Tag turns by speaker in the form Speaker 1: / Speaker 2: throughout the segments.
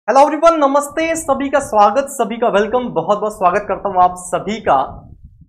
Speaker 1: Hello everyone, नमस्ते। सभी का स्वागत, सभी का वेलकम, बहुत बहुत स्वागत करता हूं आप सभी का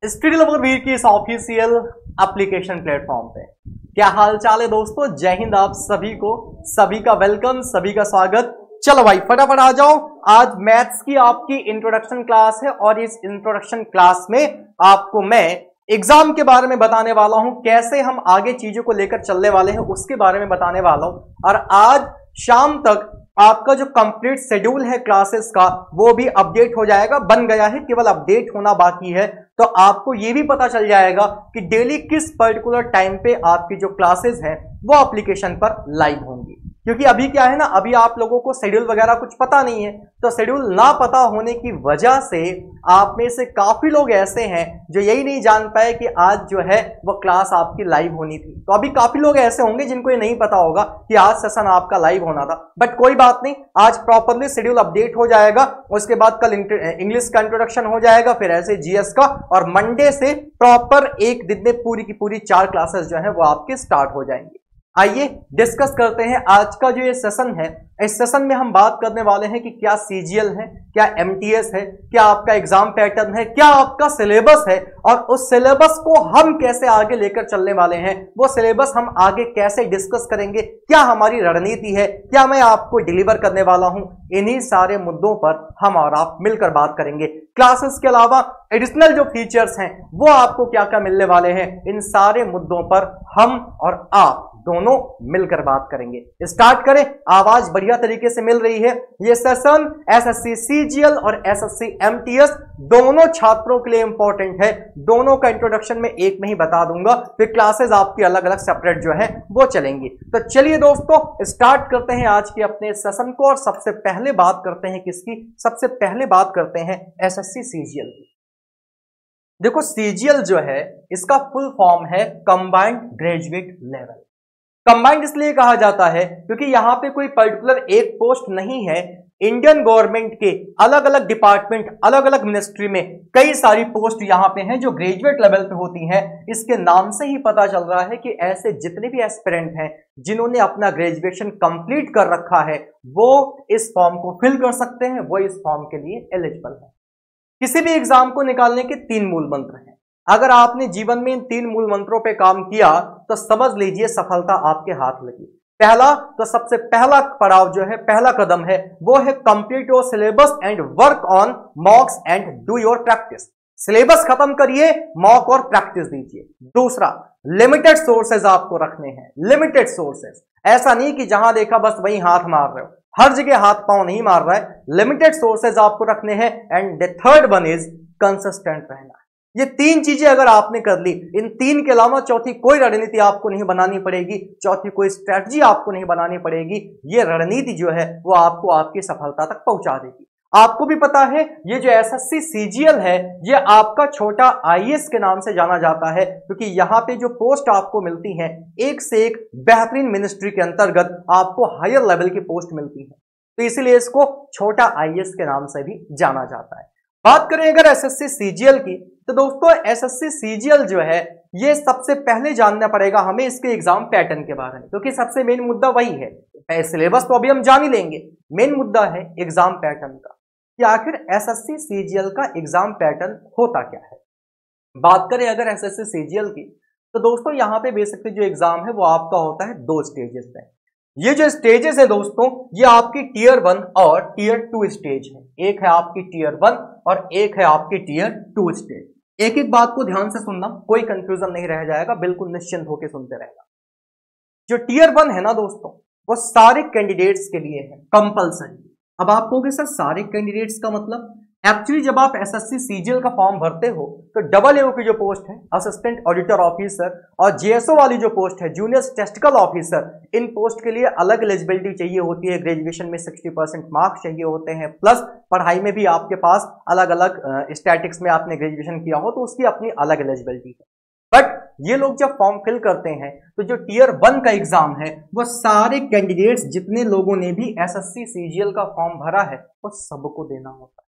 Speaker 1: स्टडी लवर वीर की इस ऑफिशियल एप्लीकेशन प्लेटफॉर्म पे। क्या हाल चाल है दोस्तों? जय हिंद आप सभी को, सभी का वेलकम, सभी का स्वागत। चलो भाई फटाफट आ जाओ। आज मैथ्स की आपकी इंट्रोडक्शन क्लास है और इस इंट्रोडक्शन क्लास में आपको मैं एग्जाम के बारे में बताने वाला हूं, कैसे हम आगे चीजों को लेकर चलने वाले हैं उसके बारे में बताने वाला हूं। और आज शाम तक आपका जो कंप्लीट शेड्यूल है क्लासेस का वो भी अपडेट हो जाएगा, बन गया है, केवल अपडेट होना बाकी है। तो आपको ये भी पता चल जाएगा कि डेली किस पर्टिकुलर टाइम पे आपकी जो क्लासेस हैं वो एप्लीकेशन पर लाइव होंगी। क्योंकि अभी क्या है ना, अभी आप लोगों को शेड्यूल वगैरह कुछ पता नहीं है, तो शेड्यूल ना पता होने की वजह से आप में से काफी लोग ऐसे हैं जो यही नहीं जान पाए कि आज जो है वो क्लास आपकी लाइव होनी थी। तो अभी काफी लोग ऐसे होंगे जिनको ये नहीं पता होगा कि आज सेशन आपका लाइव होना था, बट कोई बात नहीं, आज प्रॉपरली शेड्यूल अपडेट हो जाएगा। उसके बाद कल इंग्लिश का इंट्रोडक्शन हो जाएगा, फिर ऐसे जीएस का, और मंडे से प्रॉपर एक दिन में पूरी की पूरी 4 क्लासेस जो है वो आपके स्टार्ट हो जाएंगी। आइए डिस्कस करते हैं आज का जो ये सेशन है। इस सेशन में हम बात करने वाले हैं कि क्या सीजीएल है, क्या एमटीएस है, क्या आपका एग्जाम पैटर्न है, क्या आपका सिलेबस है, और उस सिलेबस को हम कैसे आगे लेकर चलने वाले हैं, वो सिलेबस हम आगे कैसे डिस्कस करेंगे, क्या हमारी रणनीति है, क्या मैं आपको डिलीवर करने वाला हूं। इन्हीं सारे मुद्दों पर हम और आप मिलकर बात करेंगे। क्लासेस के अलावा एडिशनल जो फीचर्स हैं वो आपको क्या क्या मिलने वाले हैं, इन सारे मुद्दों पर हम और आप दोनों मिलकर बात करेंगे। स्टार्ट करें। आवाज बढ़िया तरीके से मिल रही है। ये सेशन एसएससी सीजीएल और एसएससी एमटीएस दोनों छात्रों के लिए इंपॉर्टेंट है। दोनों का इंट्रोडक्शन में एक में ही बता दूंगा, फिर क्लासेस आपकी अलग अलग सेपरेट जो है वो चलेंगी। तो चलिए दोस्तों स्टार्ट करते हैं आज के अपने सेशन को। और सबसे पहले बात करते हैं किसकी? सबसे पहले बात करते हैं एसएससी सीजीएल की। देखो सीजीएल जो है इसका फुल फॉर्म है कंबाइंड ग्रेजुएट लेवल। कंबाइंड इसलिए कहा जाता है क्योंकि यहां पे कोई पर्टिकुलर एक पोस्ट नहीं है। इंडियन गवर्नमेंट के अलग अलग डिपार्टमेंट, अलग अलग मिनिस्ट्री में कई सारी पोस्ट यहां पे हैं जो ग्रेजुएट लेवल पे होती हैं। इसके नाम से ही पता चल रहा है कि ऐसे जितने भी एस्पिरेंट हैं जिन्होंने अपना ग्रेजुएशन कंप्लीट कर रखा है वो इस फॉर्म को फिल कर सकते हैं, वो इस फॉर्म के लिए एलिजिबल है। किसी भी एग्जाम को निकालने के 3 मूल मंत्र हैं। अगर आपने जीवन में इन 3 मूल मंत्रों पे काम किया तो समझ लीजिए सफलता आपके हाथ लगी। पहला, तो सबसे पहला पड़ाव जो है, पहला कदम है, वो है complete your syllabus and work on मॉक्स and do your practice. Syllabus खत्म करिए, मॉक और प्रैक्टिस दीजिए। दूसरा, लिमिटेड सोर्सेज आपको रखने हैं। लिमिटेड सोर्सेज, ऐसा नहीं कि जहां देखा बस वहीं हाथ मार रहे हो, हर जगह हाथ पांव नहीं मार रहा है। लिमिटेड सोर्सेज आपको रखने हैं। And the third one is consistent रहना। ये 3 चीजें अगर आपने कर ली, इन 3 के अलावा चौथी कोई रणनीति आपको नहीं बनानी पड़ेगी, चौथी कोई स्ट्रेटजी आपको नहीं बनानी पड़ेगी। ये रणनीति जो है वो आपको आपकी सफलता तक पहुंचा देगी। आपको भी पता है ये जो एसएससी सीजीएल है ये आपका छोटा आईएएस के नाम से जाना जाता है, क्योंकि यहां पे जो पोस्ट आपको मिलती है एक से एक बेहतरीन मिनिस्ट्री के अंतर्गत आपको हायर लेवल की पोस्ट मिलती है, तो इसीलिए इसको छोटा आईएएस के नाम से भी जाना जाता है। बात करें अगर एसएससी सीजीएल की, तो दोस्तों एसएससी सीजीएल जो है ये सबसे पहले जानना पड़ेगा हमें इसके एग्जाम पैटर्न के बारे में, क्योंकि सबसे मेन मुद्दा वही है। सिलेबस तो अभी हम जान ही लेंगे, मेन मुद्दा है एग्जाम पैटर्न का कि आखिर एसएससी सीजीएल का एग्जाम पैटर्न होता क्या है। बात करें अगर एसएससी सीजीएल की, तो दोस्तों यहाँ पे बेसिकली जो एग्जाम है वो आपका होता है 2 स्टेजेस में। ये जो स्टेजेस है दोस्तों ये आपकी टियर 1 और टियर 2 स्टेज है। एक है आपकी टियर 1 और एक है आपकी टियर 2 स्टेज। एक एक बात को ध्यान से सुनना, कोई कंफ्यूजन नहीं रह जाएगा, बिल्कुल निश्चिंत होकर सुनते रहेगा। जो टियर 1 है ना दोस्तों वो सारे कैंडिडेट्स के लिए है, कंपल्सरी। अब आप कहोगे सर सारे कैंडिडेट्स का मतलब, एक्चुअली जब आप एसएससी सीजीएल का फॉर्म भरते हो तो डबल एओ की जो पोस्ट है असिस्टेंट ऑडिटर ऑफिसर और जेएसओ वाली जो पोस्ट है जूनियर स्टैटिस्टिकल ऑफिसर, इन पोस्ट के लिए अलग एलिजिबिलिटी चाहिए होती है। ग्रेजुएशन में 60% मार्क्स चाहिए होते हैं, प्लस पढ़ाई में भी आपके पास अलग अलग स्टैटिक्स में आपने ग्रेजुएशन किया हो तो उसकी अपनी अलग एलिजिबिलिटी है। बट ये लोग जब फॉर्म फिल करते हैं तो जो टियर 1 का एग्जाम है वो सारे कैंडिडेट्स जितने लोगों ने भी एसएससी सीजीएल का फॉर्म भरा है वो सबको देना होता है,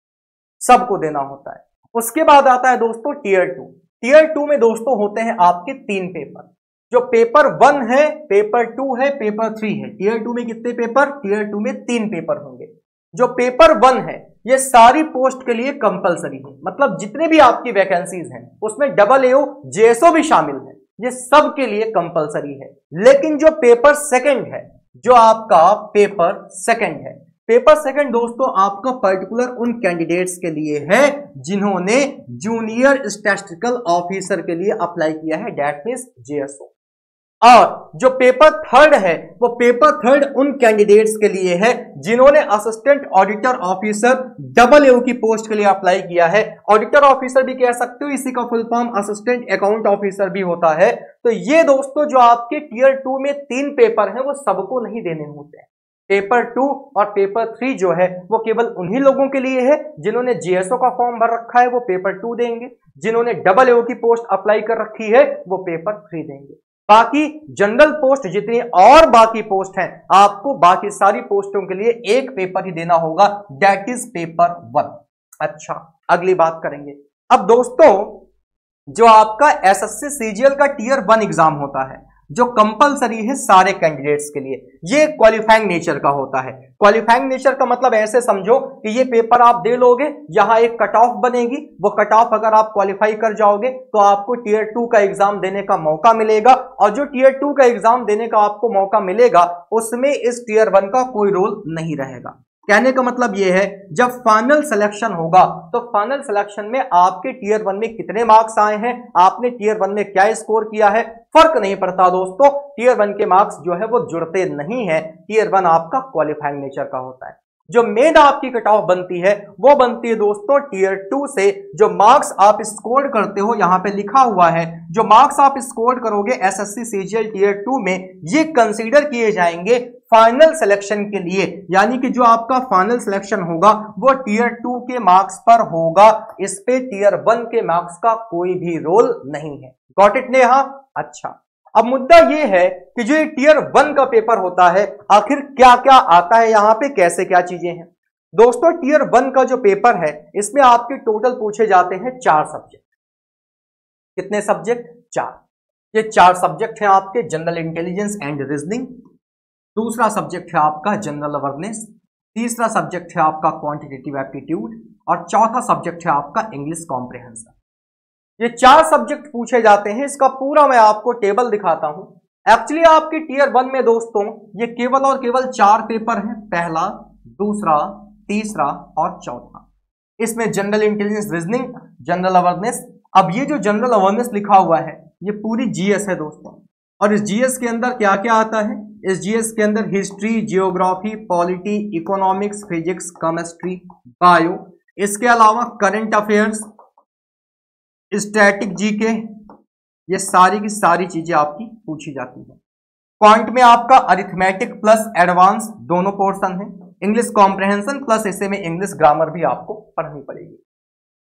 Speaker 1: सबको देना होता है। उसके बाद आता है दोस्तों टियर 2। टियर 2 में दोस्तों होते हैं आपके 3 पेपर। जो पेपर 1 है, पेपर 2 है, पेपर 3 है। टियर 2 में कितने पेपर? टियर 2 में 3 पेपर होंगे। जो पेपर 1 है ये सारी पोस्ट के लिए कंपलसरी है, मतलब जितने भी आपकी वैकेंसीज हैं उसमें AO JSO भी शामिल है, ये सब के लिए कंपलसरी है। लेकिन जो पेपर सेकंड है, जो आपका पेपर सेकंड है, पेपर सेकंड दोस्तों आपका पर्टिकुलर उन कैंडिडेट्स के लिए है जिन्होंने जूनियर स्टैटिस्टिकल ऑफिसर के लिए अप्लाई किया है, दैट मींस JSO। और जो पेपर थर्ड है वो पेपर थर्ड उन कैंडिडेट्स के लिए है जिन्होंने असिस्टेंट ऑडिटर ऑफिसर AO की पोस्ट के लिए अप्लाई किया है। ऑडिटर ऑफिसर भी कह सकते हो, इसी का full form assistant account officer भी होता है। तो ये दोस्तों जो आपके टियर 2 में 3 पेपर हैं वो सबको नहीं देने होते हैं। पेपर 2 और पेपर 3 जो है वो केवल उन्हीं लोगों के लिए है जिन्होंने JSO का फॉर्म भर रखा है, वो पेपर 2 देंगे। जिन्होंने AO की पोस्ट अप्लाई कर रखी है वो पेपर 3 देंगे। बाकी जनरल पोस्ट जितनी और बाकी पोस्ट हैं, आपको बाकी सारी पोस्टों के लिए एक पेपर ही देना होगा, दैट इज पेपर 1। अच्छा, अगली बात करेंगे। अब दोस्तों जो आपका SSC CGL का टियर 1 एग्जाम होता है जो कंपलसरी है सारे कैंडिडेट्स के लिए, ये क्वालिफाइंग नेचर का होता है। क्वालिफाइंग नेचर का मतलब ऐसे समझो कि ये पेपर आप दे लोगे, यहां एक कट ऑफ बनेगी, वो कट ऑफ अगर आप क्वालिफाई कर जाओगे तो आपको टियर 2 का एग्जाम देने का मौका मिलेगा। और जो टियर 2 का एग्जाम देने का आपको मौका मिलेगा उसमें इस टियर 1 का कोई रोल नहीं रहेगा। कहने का मतलब यह है जब फाइनल सिलेक्शन होगा तो फाइनल सिलेक्शन में आपके टियर 1 में कितने मार्क्स आए हैं, आपने टियर 1 में क्या स्कोर किया है, फर्क नहीं पड़ता दोस्तों। टियर 1 के मार्क्स जो है वो जुड़ते नहीं है, टियर 1 आपका क्वालिफाइंग नेचर का होता है। जो मेन आपकी कट ऑफ बनती है वो बनती है दोस्तों टियर 2 से। जो मार्क्स आप स्कोर करते हो, यहां पे लिखा हुआ है, जो मार्क्स आप स्कोर करोगे SSC CGL टियर 2 में, ये कंसीडर किए जाएंगे फाइनल सिलेक्शन के लिए। यानी कि जो आपका फाइनल सिलेक्शन होगा वो टियर 2 के मार्क्स पर होगा, इस पे टियर 1 के मार्क्स का कोई भी रोल नहीं है। Got it Neha? अच्छा, अब मुद्दा ये है कि जो ये टियर 1 का पेपर होता है आखिर क्या क्या आता है यहाँ पे, कैसे क्या चीजें हैं। दोस्तों टियर 1 का जो पेपर है इसमें आपके टोटल पूछे जाते हैं 4 सब्जेक्ट। कितने सब्जेक्ट? 4। ये 4 सब्जेक्ट हैं आपके जनरल इंटेलिजेंस एंड रीजनिंग, दूसरा सब्जेक्ट है आपका जनरल अवेयरनेस, तीसरा सब्जेक्ट है आपका क्वांटिटेटिव एप्टीट्यूड और चौथा सब्जेक्ट है आपका इंग्लिश कॉम्प्रिहेंशन। ये 4 सब्जेक्ट पूछे जाते हैं। इसका पूरा मैं आपको टेबल दिखाता हूं। एक्चुअली आपके टियर 1 में दोस्तों ये केवल और केवल 4 पेपर हैं, पहला, दूसरा, तीसरा और चौथा। इसमें general intelligence, reasoning, general awareness. अब ये जो जनरल अवेयरनेस लिखा हुआ है ये पूरी GS है दोस्तों, और इस GS के अंदर क्या क्या आता है? इस GS के अंदर history, geography, polity, economics, physics, chemistry, bio, इसके अलावा करंट अफेयर्स, स्टैटिक जीके, ये सारी की सारी चीजें आपकी पूछी जाती है। क्वांट में आपका अरिथमेटिक प्लस एडवांस दोनों पोर्शन है, इंग्लिश कॉम्प्रिहेंशन प्लस ऐसे में इंग्लिश ग्रामर भी आपको पढ़नी पड़ेगी।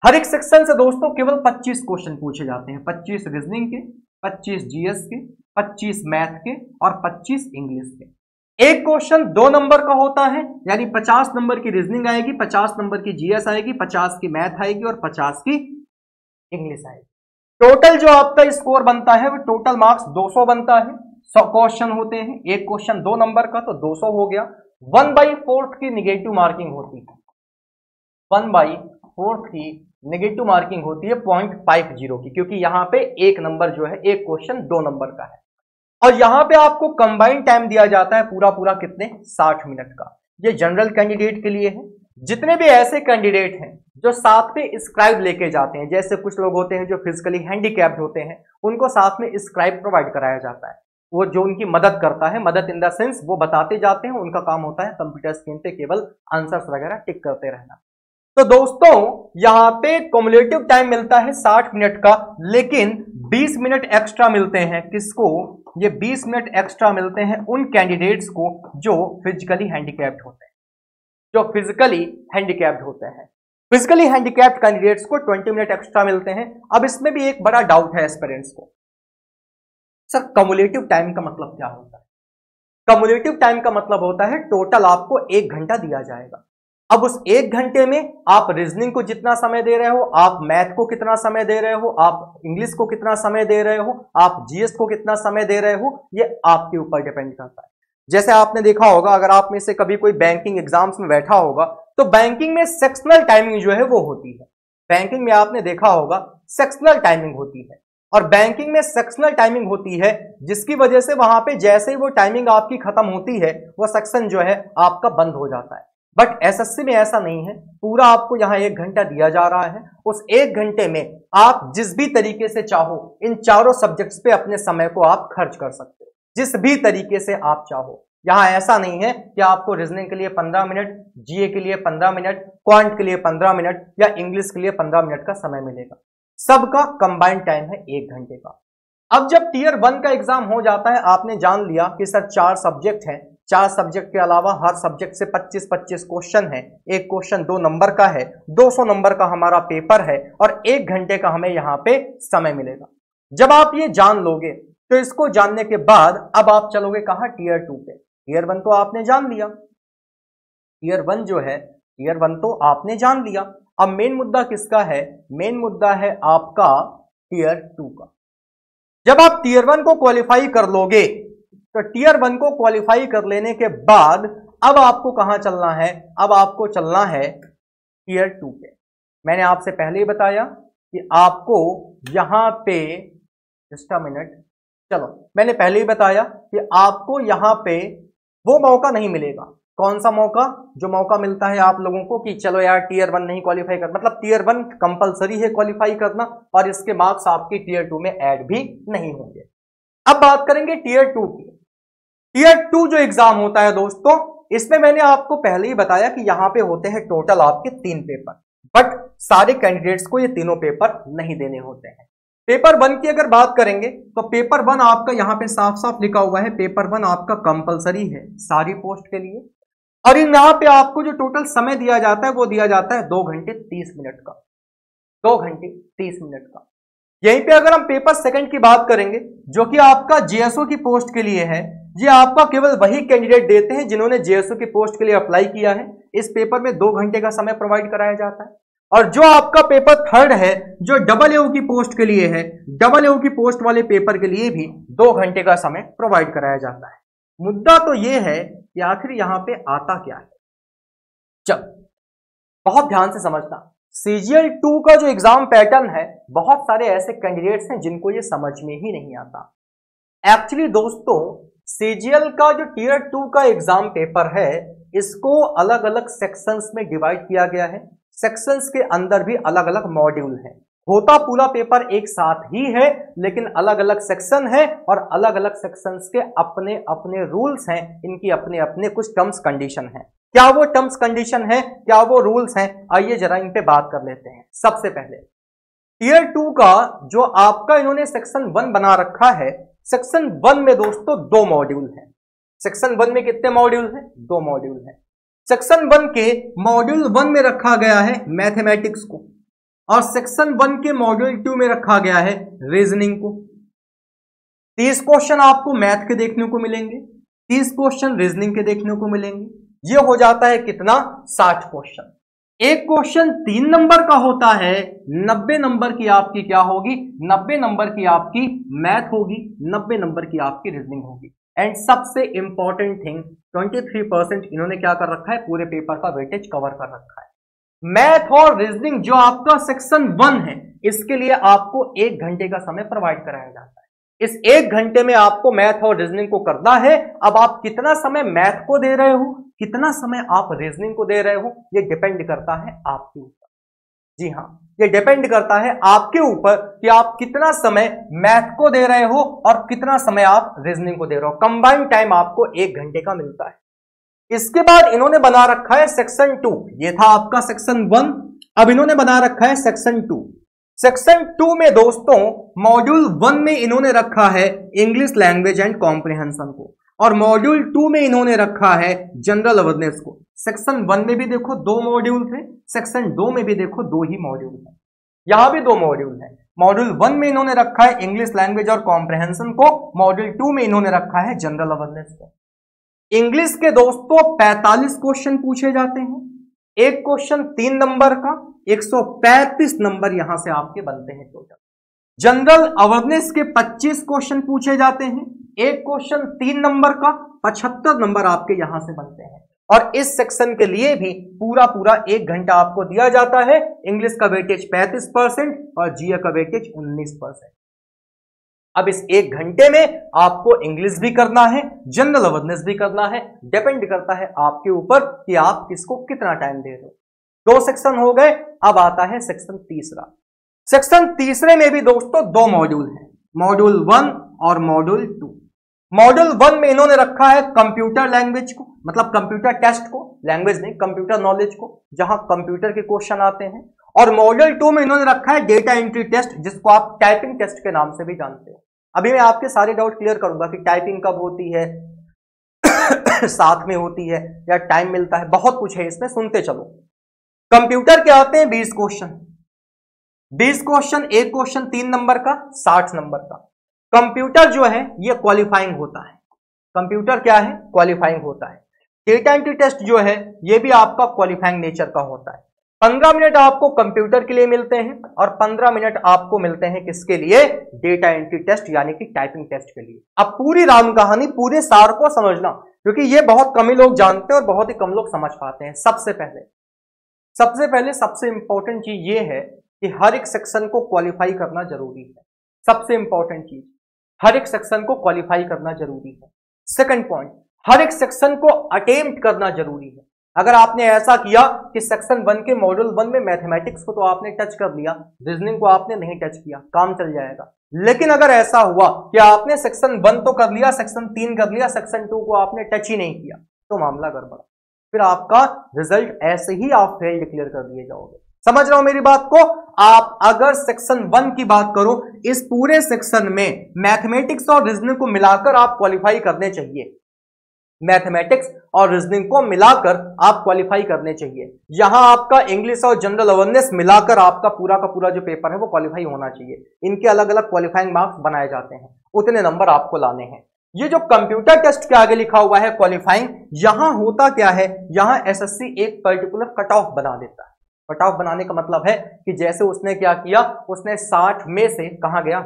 Speaker 1: हर एक सेक्शन से दोस्तों केवल 25 क्वेश्चन पूछे जाते हैं, 25 रीजनिंग के, 25 GS के, 25 मैथ के और 25 इंग्लिश के। एक क्वेश्चन 2 नंबर का होता है, यानी 50 नंबर की रीजनिंग आएगी, 50 नंबर की GS आएगी, 50 की मैथ आएगी और 50 की इंग्लिश आएगी। टोटल जो आपका स्कोर बनता है वो टोटल मार्क्स 200 बनता है। 100 क्वेश्चन होते हैं, एक क्वेश्चन 2 नंबर का तो 200 हो गया। 1/4 की निगेटिव मार्किंग होती है, 1/4 की नेगेटिव मार्किंग होती है 0.50 की, क्योंकि यहां पे एक नंबर जो है, एक क्वेश्चन 2 नंबर का है। और यहां पे आपको कंबाइंड टाइम दिया जाता है पूरा पूरा कितने? 60 मिनट का। ये जनरल कैंडिडेट के लिए है। जितने भी ऐसे कैंडिडेट हैं जो साथ में स्क्राइब लेके जाते हैं, जैसे कुछ लोग होते हैं जो फिजिकली हैंडीकैप्ड होते हैं, उनको साथ में स्क्राइब प्रोवाइड कराया जाता है। वो जो उनकी मदद करता है, मदद इन द सेंस वो बताते जाते हैं, उनका काम होता है कंप्यूटर स्क्रीन पे केवल आंसर्स वगैरह टिक करते रहना। तो दोस्तों यहां पे क्युमुलेटिव टाइम मिलता है 60 मिनट का, लेकिन 20 मिनट एक्स्ट्रा मिलते हैं। किसको? ये 20 मिनट एक्स्ट्रा मिलते हैं उन कैंडिडेट्स को जो फिजिकली हैंडीकैप्ड होते हैं, जो फिजिकली हैंडीकैप्ड होते हैं। फिजिकली हैंडीकैप्ड कैंडिडेट्स को 20 मिनट एक्स्ट्रा मिलते हैं। अब इसमें भी एक बड़ा डाउट है एस्पिरेंट्स को, सर कम्युलेटिव टाइम का मतलब क्या होता है? कम्युलेटिव टाइम का मतलब होता है टोटल आपको 1 घंटा दिया जाएगा। अब उस 1 घंटे में आप रीजनिंग को जितना समय दे रहे हो, आप मैथ को कितना समय दे रहे हो, आप इंग्लिश को कितना समय दे रहे हो, आप GS को कितना समय दे रहे हो, ये आपके ऊपर डिपेंड करता है। जैसे आपने देखा होगा, अगर आप में से कभी कोई बैंकिंग एग्जाम्स में बैठा होगा तो बैंकिंग में सेक्शनल टाइमिंग जो है वो होती है। बैंकिंग में आपने देखा होगा सेक्शनल टाइमिंग होती है, और बैंकिंग में सेक्शनल टाइमिंग होती है जिसकी वजह से वहां पे जैसे ही वो टाइमिंग आपकी खत्म होती है वो सेक्शन जो है आपका बंद हो जाता है। बट एसएससी में ऐसा नहीं है, पूरा आपको यहाँ 1 घंटा दिया जा रहा है। उस 1 घंटे में आप जिस भी तरीके से चाहो इन चारों सब्जेक्ट्स पे अपने समय को आप खर्च कर सकते हो, जिस भी तरीके से आप चाहो। यहाँ ऐसा नहीं है कि आपको रीजनिंग के लिए 15 मिनट, जीए के लिए 15 मिनट, क्वांट के लिए 15 मिनट या इंग्लिश के लिए 15 मिनट का समय मिलेगा। सबका कंबाइंड टाइम है 1 घंटे का। अब जब टियर 1 का एग्जाम हो जाता है, आपने जान लिया कि सर 4 सब्जेक्ट हैं, 4 सब्जेक्ट के अलावा हर सब्जेक्ट से 25-25 क्वेश्चन है, एक क्वेश्चन 2 नंबर का है, 200 नंबर का हमारा पेपर है और 1 घंटे का हमें यहाँ पे समय मिलेगा। जब आप ये जान लोगे तो इसको जानने के बाद अब आप चलोगे कहाँ, टियर 2 पे। टियर 1 तो आपने जान लिया, टियर 1 जो है, टियर 1 तो आपने जान लिया। अब मेन मुद्दा किसका है? मेन मुद्दा है आपका टियर 2 का। जब आप टियर 1 को क्वालिफाई कर लोगे तो टियर 1 को क्वालिफाई कर लेने के बाद अब आपको कहां चलना है? अब आपको चलना है टियर 2 पे। मैंने आपसे पहले ही बताया कि आपको यहां पे, जस्ट अ मिनट, चलो मैंने पहले ही बताया कि आपको यहां पे वो मौका नहीं मिलेगा। कौन सा मौका? जो मौका मिलता है आप लोगों को कि चलो यार टियर 1 नहीं क्वालिफाई कर, मतलब टियर 1 कंपलसरी है क्वालिफाई करना और इसके मार्क्स आपके टियर 2 में ऐड भी नहीं होंगे। अब बात करेंगे टियर 2 की। टियर 2 जो एग्जाम होता है दोस्तों, इसमें मैंने आपको पहले ही बताया कि यहां पे होते हैं टोटल आपके 3 पेपर, बट सारे कैंडिडेट्स को ये तीनों पेपर नहीं देने होते हैं। पेपर 1 की अगर बात करेंगे तो पेपर 1 आपका यहां पे साफ साफ लिखा हुआ है, पेपर 1 आपका कंपलसरी है सारी पोस्ट के लिए, और यहां पे आपको जो टोटल समय दिया जाता है वो दिया जाता है 2 घंटे 30 मिनट का, 2 घंटे 30 मिनट का। यहीं पे अगर हम पेपर 2 की बात करेंगे जो कि आपका जेएसओ की पोस्ट के लिए है, ये आपका केवल वही कैंडिडेट देते हैं जिन्होंने जेएसओ की पोस्ट के लिए अप्लाई किया है। इस पेपर में 2 घंटे का समय प्रोवाइड कराया जाता है। और जो आपका पेपर 3 है जो डबल एओ की पोस्ट के लिए है, डबल एओ की पोस्ट वाले पेपर के लिए भी 2 घंटे का समय प्रोवाइड कराया जाता है। मुद्दा तो ये है कि आखिर यहां पे आता क्या है। चल बहुत ध्यान से समझना, सीजीएल 2 का जो एग्जाम पैटर्न है, बहुत सारे ऐसे कैंडिडेट्स हैं जिनको ये समझ में ही नहीं आता। एक्चुअली दोस्तों, सीजीएल का जो टियर 2 का एग्जाम पेपर है, इसको अलग अलग सेक्शंस में डिवाइड किया गया है। सेक्शंस के अंदर भी अलग अलग मॉड्यूल हैं। होता पूरा पेपर एक साथ ही है, लेकिन अलग अलग सेक्शन है और अलग अलग सेक्शंस के अपने अपने रूल्स हैं, इनकी अपने अपने कुछ टर्म्स कंडीशन है। क्या वो टर्म्स कंडीशन है, क्या वो रूल्स हैं, आइए जरा इन पे बात कर लेते हैं। सबसे पहले टियर 2 का जो आपका इन्होंने सेक्शन 1 बना रखा है, सेक्शन 1 में दोस्तों 2 मॉड्यूल हैं। सेक्शन 1 में कितने मॉड्यूल हैं? 2 मॉड्यूल हैं। सेक्शन 1 के मॉड्यूल 1 में रखा गया है मैथमेटिक्स को, और सेक्शन 1 के मॉड्यूल 2 में रखा गया है रीजनिंग को। 30 क्वेश्चन आपको मैथ के देखने को मिलेंगे, 30 क्वेश्चन रीजनिंग के देखने को मिलेंगे। ये हो जाता है कितना? 60 क्वेश्चन। एक क्वेश्चन 3 नंबर का होता है, 90 नंबर की आपकी क्या होगी? 90 नंबर की आपकी मैथ होगी, 90 नंबर की आपकी रीजनिंग होगी। एंड सबसे इंपॉर्टेंट थिंग, 23% इन्होंने क्या कर रखा है? पूरे पेपर का वेटेज कवर कर रखा है। मैथ और रीजनिंग जो आपका सेक्शन 1 है, इसके लिए आपको 1 घंटे का समय प्रोवाइड कराया जाता है। इस 1 घंटे में आपको मैथ और रीजनिंग को करना है। अब आप कितना समय मैथ को दे रहे हो, कितना समय आप रीजनिंग को दे रहे हो, ये डिपेंड करता है आपके ऊपर। जी हाँ, ये डिपेंड करता है आपके ऊपर कि आप कितना समय मैथ को दे रहे हो और कितना समय आप रीजनिंग को दे रहे हो। कंबाइंड टाइम आपको 1 घंटे का मिलता है। इसके बाद इन्होंने बना रखा है सेक्शन 2। ये था आपका सेक्शन 1, अब इन्होंने बना रखा है सेक्शन 2। सेक्शन 2 में दोस्तों मॉड्यूल 1 में इन्होंने रखा है इंग्लिश लैंग्वेज एंड कॉम्प्रिहेंशन को, और मॉड्यूल 2 में इन्होंने रखा है जनरल अवेयरनेस को। सेक्शन 1 में भी देखो 2 मॉड्यूल थे, सेक्शन 2 में भी देखो 2 ही मॉड्यूल है। यहां भी 2 मॉड्यूल है। मॉड्यूल 1 में इन्होंने रखा है इंग्लिश लैंग्वेज और कॉम्प्रिहेंशन को, मॉड्यूल 2 में इन्होंने रखा है जनरल अवेयरनेस को। इंग्लिश के दोस्तों 45 क्वेश्चन पूछे जाते हैं, एक क्वेश्चन 3 नंबर का, 135 नंबर यहां से आपके बनते हैं टोटल। जनरल अवेयरनेस के 25 क्वेश्चन पूछे जाते हैं, एक क्वेश्चन 3 नंबर का 75 नंबर आपके यहां से बनते हैं। और इस सेक्शन के लिए भी पूरा पूरा 1 घंटा आपको दिया जाता है। इंग्लिश का वेटेज 35% और जीए का वेटेज 19%। अब इस 1 घंटे में आपको इंग्लिश भी करना है, जनरल अवेयरनेस भी करना है। डिपेंड करता है आपके ऊपर कि आप किसको कितना टाइम दे रहे हो। 2 सेक्शन हो गए, अब आता है सेक्शन तीसरा। सेक्शन तीसरे में भी दोस्तों 2 मॉड्यूल हैं, मॉड्यूल 1 और मॉड्यूल 2। मॉड्यूल 1 में इन्होंने रखा है कंप्यूटर लैंग्वेज को, मतलब कंप्यूटर टेस्ट को, लैंग्वेज नहीं कंप्यूटर नॉलेज को, जहां कंप्यूटर के क्वेश्चन आते हैं। और मॉड्यूल 2 में इन्होंने रखा है डेटा एंट्री टेस्ट, जिसको आप टाइपिंग टेस्ट के नाम से भी जानते हो। अभी मैं आपके सारे डाउट क्लियर करूंगा कि टाइपिंग कब होती है, साथ में होती है या टाइम मिलता है, बहुत कुछ है इसमें, सुनते चलो। कंप्यूटर के आते हैं 20 क्वेश्चन। 20 क्वेश्चन, एक क्वेश्चन 3 नंबर का, 60 नंबर का। कंप्यूटर जो है ये क्वालिफाइंग होता है। कंप्यूटर क्या है? क्वालिफाइंग होता है। डेटा एंट्री टेस्ट जो है ये भी आपका क्वालिफाइंग नेचर का होता है। 15 मिनट आपको कंप्यूटर के लिए मिलते हैं और 15 मिनट आपको मिलते हैं किसके लिए? डेटा एंट्री टेस्ट यानी कि टाइपिंग टेस्ट के लिए। अब पूरी राम कहानी, पूरे सार को समझना, क्योंकि ये बहुत कम ही लोग जानते हैं और बहुत ही कम लोग समझ पाते हैं। सबसे पहले सबसे इंपॉर्टेंट चीज ये है कि हर एक सेक्शन को क्वालिफाई करना जरूरी है। सबसे इंपॉर्टेंट चीज, हर एक सेक्शन को क्वालिफाई करना जरूरी है। सेकंड पॉइंट, हर एक सेक्शन को अटेम्प्ट करना जरूरी है। अगर आपने ऐसा किया कि सेक्शन 1 के मॉड्यूल 1 में मैथमेटिक्स को तो आपने टच कर लिया, रीजनिंग को आपने नहीं टच किया, काम चल जाएगा। लेकिन अगर ऐसा हुआ कि आपने सेक्शन 1 तो कर लिया, सेक्शन 3 कर लिया, सेक्शन 2 को आपने टच ही नहीं किया, तो मामला गड़बड़ा, फिर आपका रिजल्ट ऐसे ही आप फेल डिक्लेयर कर दिए जाओगे। समझ रहे हो मेरी बात को? आप अगर सेक्शन 1 की बात करो, इस पूरे सेक्शन में मैथमेटिक्स और रीजनिंग को मिलाकर आप क्वालिफाई करने चाहिए। मैथमेटिक्स और रीजनिंग को मिलाकर आप क्वालिफाई करने चाहिए। यहां आपका इंग्लिश और जनरल अवेयरनेस मिलाकर आपका पूरा का पूरा जो पेपर है वो क्वालिफाई होना चाहिए। इनके अलग अलग क्वालिफाइंग मार्क्स बनाए जाते हैं, उतने नंबर आपको लाने हैं। ये जो कंप्यूटर टेस्ट के आगे लिखा हुआ है क्वालिफाइंग, यहां होता क्या है, यहां एसएससी एक पर्टिकुलर कट ऑफ बना देता है। कट ऑफ बनाने का मतलब है कि जैसे उसने क्या किया, उसने 60 में से, कहां गया,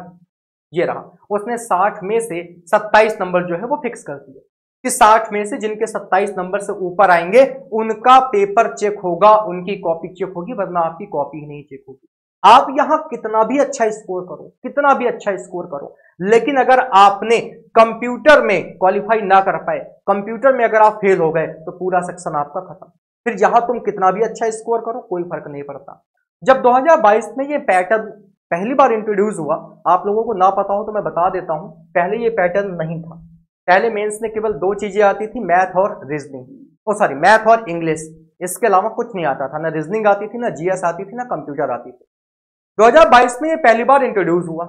Speaker 1: ये रहा, उसने 60 में से 27 नंबर जो है वो फिक्स कर दिए कि 60 में से जिनके 27 नंबर से ऊपर आएंगे उनका पेपर चेक होगा, उनकी कॉपी चेक होगी, वरना आपकी कॉपी ही नहीं चेक होगी। आप यहां कितना भी अच्छा स्कोर करो, कितना भी अच्छा स्कोर करो, लेकिन अगर आपने कंप्यूटर में क्वालिफाई ना कर पाए, कंप्यूटर में अगर आप फेल हो गए, तो पूरा सेक्शन आपका खत्म। फिर यहां तुम कितना भी अच्छा स्कोर करो, कोई फर्क नहीं पड़ता। जब 2022 में ये पैटर्न पहली बार इंट्रोड्यूस हुआ, आप लोगों को ना पता हो तो मैं बता देता हूं, पहले ये पैटर्न नहीं था। पहले मेंस में केवल 2 चीजें आती थी, मैथ और रीजनिंग, मैथ और इंग्लिश, इसके अलावा कुछ नहीं आता था। ना रीजनिंग आती थी, ना जीएस आती थी, ना कंप्यूटर आती थी। 2022 में ये पहली बार इंट्रोड्यूस हुआ।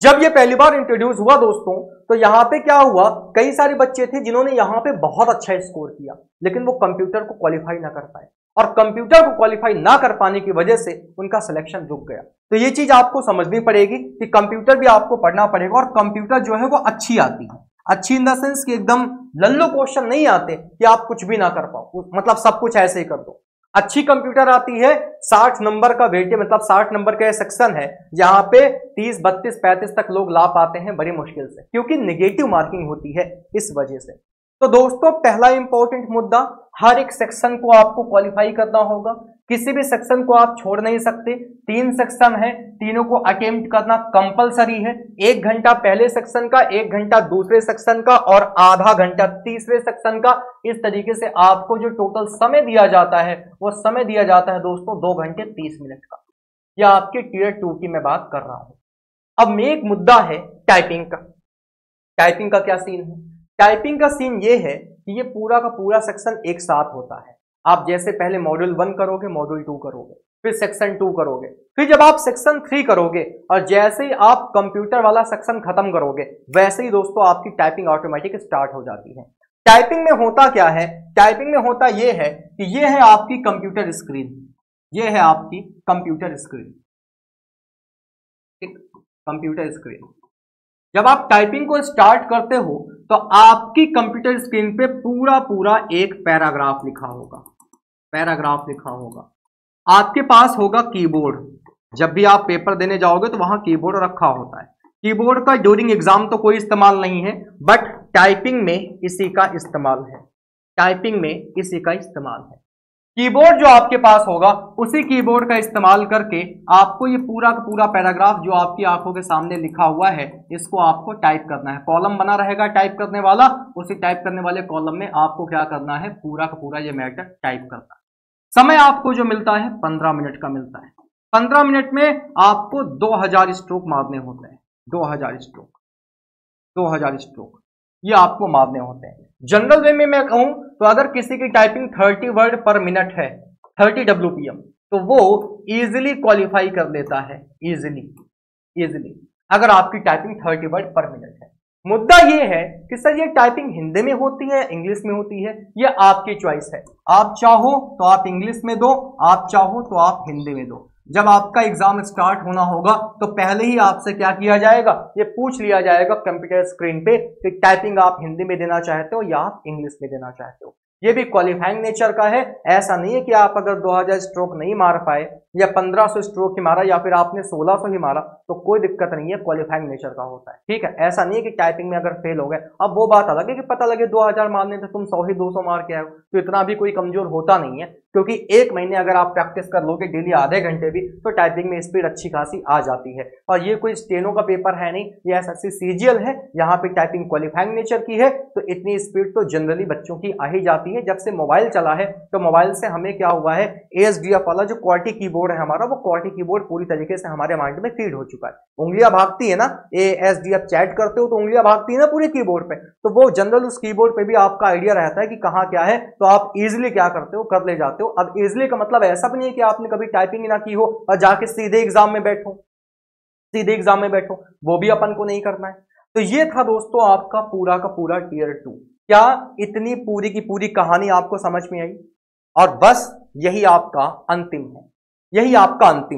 Speaker 1: जब ये पहली बार इंट्रोड्यूस हुआ दोस्तों, तो यहां पे क्या हुआ, कई सारे बच्चे थे जिन्होंने यहां पे बहुत अच्छा स्कोर किया, लेकिन वो कंप्यूटर को क्वालिफाई ना कर पाए, और कंप्यूटर को क्वालिफाई ना कर पाने की वजह से उनका सिलेक्शन रुक गया। तो ये चीज आपको समझनी पड़ेगी कि कंप्यूटर भी आपको पढ़ना पड़ेगा, और कंप्यूटर जो है वो अच्छी आती है, अच्छी इन द सेंस कि एकदम लल्लो क्वेश्चन नहीं आते कि आप कुछ भी ना कर पाओ, मतलब सब कुछ ऐसे ही कर दो। अच्छी कंप्यूटर आती है, 60 नंबर का वेटेज, मतलब 60 नंबर का सेक्शन है, यहाँ पे 30, 32, 35 तक लोग ला पाते हैं बड़ी मुश्किल से, क्योंकि नेगेटिव मार्किंग होती है इस वजह से। तो दोस्तों पहला इंपॉर्टेंट मुद्दा, हर एक सेक्शन को आपको क्वालिफाई करना होगा, किसी भी सेक्शन को आप छोड़ नहीं सकते। 3 सेक्शन है, तीनों को अटेम्प्ट करना कंपलसरी है। 1 घंटा पहले सेक्शन का, 1 घंटा दूसरे सेक्शन का, और आधा घंटा तीसरे सेक्शन का। इस तरीके से आपको जो टोटल समय दिया जाता है वो समय दिया जाता है दोस्तों 2 घंटे 30 मिनट का। यह आपके टीयर 2 की मैं बात कर रहा हूं। अब में एक मुद्दा है टाइपिंग का। टाइपिंग का क्या सीन है? टाइपिंग का सीन ये है कि ये पूरा का पूरा सेक्शन एक साथ होता है। आप जैसे पहले मॉड्यूल 1 करोगे, मॉड्यूल 2 करोगे, फिर सेक्शन 2 करोगे, फिर जब आप सेक्शन 3 करोगे और जैसे ही आप कंप्यूटर वाला सेक्शन खत्म करोगे, वैसे ही दोस्तों आपकी टाइपिंग ऑटोमेटिक स्टार्ट हो जाती है। टाइपिंग में होता क्या है? टाइपिंग में होता ये है कि ये है आपकी कंप्यूटर स्क्रीन, ये है आपकी कंप्यूटर स्क्रीन, कंप्यूटर स्क्रीन। जब आप टाइपिंग को स्टार्ट करते हो तो आपकी कंप्यूटर स्क्रीन पे पूरा पूरा एक पैराग्राफ लिखा होगा, पैराग्राफ लिखा होगा। आपके पास होगा कीबोर्ड, जब भी आप पेपर देने जाओगे तो वहां कीबोर्ड रखा होता है। कीबोर्ड का ड्यूरिंग एग्जाम तो कोई इस्तेमाल नहीं है, बट टाइपिंग में इसी का इस्तेमाल है, टाइपिंग में इसी का इस्तेमाल है। कीबोर्ड जो आपके पास होगा उसी कीबोर्ड का इस्तेमाल करके आपको ये पूरा का पूरा पैराग्राफ जो आपकी आंखों के सामने लिखा हुआ है इसको आपको टाइप करना है। कॉलम बना रहेगा टाइप करने वाला, उसी टाइप करने वाले कॉलम में आपको क्या करना है, पूरा का पूरा ये मैटर टाइप करना है। समय आपको जो मिलता है 15 मिनट का मिलता है। 15 मिनट में आपको 2000 स्ट्रोक मारने होते हैं। 2000 स्ट्रोक ये आपको मारने होते हैं। जनरल वे में मैं कहूं तो अगर किसी की टाइपिंग 30 वर्ड पर मिनट है, 30 WPM, तो वो इजीली क्वालिफाई कर लेता है, इजीली अगर आपकी टाइपिंग 30 वर्ड पर मिनट है। मुद्दा ये है कि सर ये टाइपिंग हिंदी में होती है, इंग्लिश में होती है, ये आपकी चॉइस है। आप चाहो तो आप इंग्लिश में दो, आप चाहो तो आप हिंदी में दो। जब आपका एग्जाम स्टार्ट होना होगा तो पहले ही आपसे क्या किया जाएगा, ये पूछ लिया जाएगा कंप्यूटर स्क्रीन पे कि टाइपिंग आप हिंदी में देना चाहते हो या आप इंग्लिश में देना चाहते हो। ये भी क्वालिफाइंग नेचर का है। ऐसा नहीं है कि आप अगर 2000 स्ट्रोक नहीं मार पाए या 1500 स्ट्रोक ही मारा या फिर आपने 1600 ही मारा तो कोई दिक्कत नहीं है, क्वालिफाइंग नेचर का होता है, ठीक है। ऐसा नहीं है कि टाइपिंग में अगर फेल हो गए, अब वो बात अलग है कि पता लगे 2000 मारने थे तुम 100 ही 200 मार के आए हो, तो इतना भी कोई कमजोर होता नहीं है, क्योंकि एक महीने अगर आप प्रैक्टिस कर लोगे डेली आधे घंटे भी तो टाइपिंग में स्पीड अच्छी खासी आ जाती है। और ये कोई स्टेनो का पेपर है नहीं, ये SSC CGL है, यहाँ पे टाइपिंग क्वालिफाइंग नेचर की है, तो इतनी स्पीड तो जनरली बच्चों की आ ही जाती है। जब से मोबाइल चला है तो मोबाइल से हमें क्या हुआ है, ASDF वाला जो क्वार्टी कीबोर्ड है हमारा, वो क्वार्टी कीबोर्ड पूरी तरीके से हमारे माइंड में फीड हो चुका है। उंगलियां भागती है ना, ASDF चैट करते हो तो उंगलियां भागती है ना पूरे कीबोर्ड पे, तो वो जनरल उस कीबोर्ड पे भी आपका आइडिया रहता है कि कहाँ क्या है, तो आप इजिली क्या करते हो, कर ले जाते हो। अब इजिली का मतलब ऐसा भी नहीं है कि आपने कभी टाइपिंग ना की हो और जाके सीधे एग्जाम में बैठो, वो भी अपन को नहीं करना है। तो ये था दोस्तों आपका पूरा का पूरा टियर 2। क्या इतनी पूरी की पूरी कहानी आपको समझ में आई? और बस यही आपका अंतिम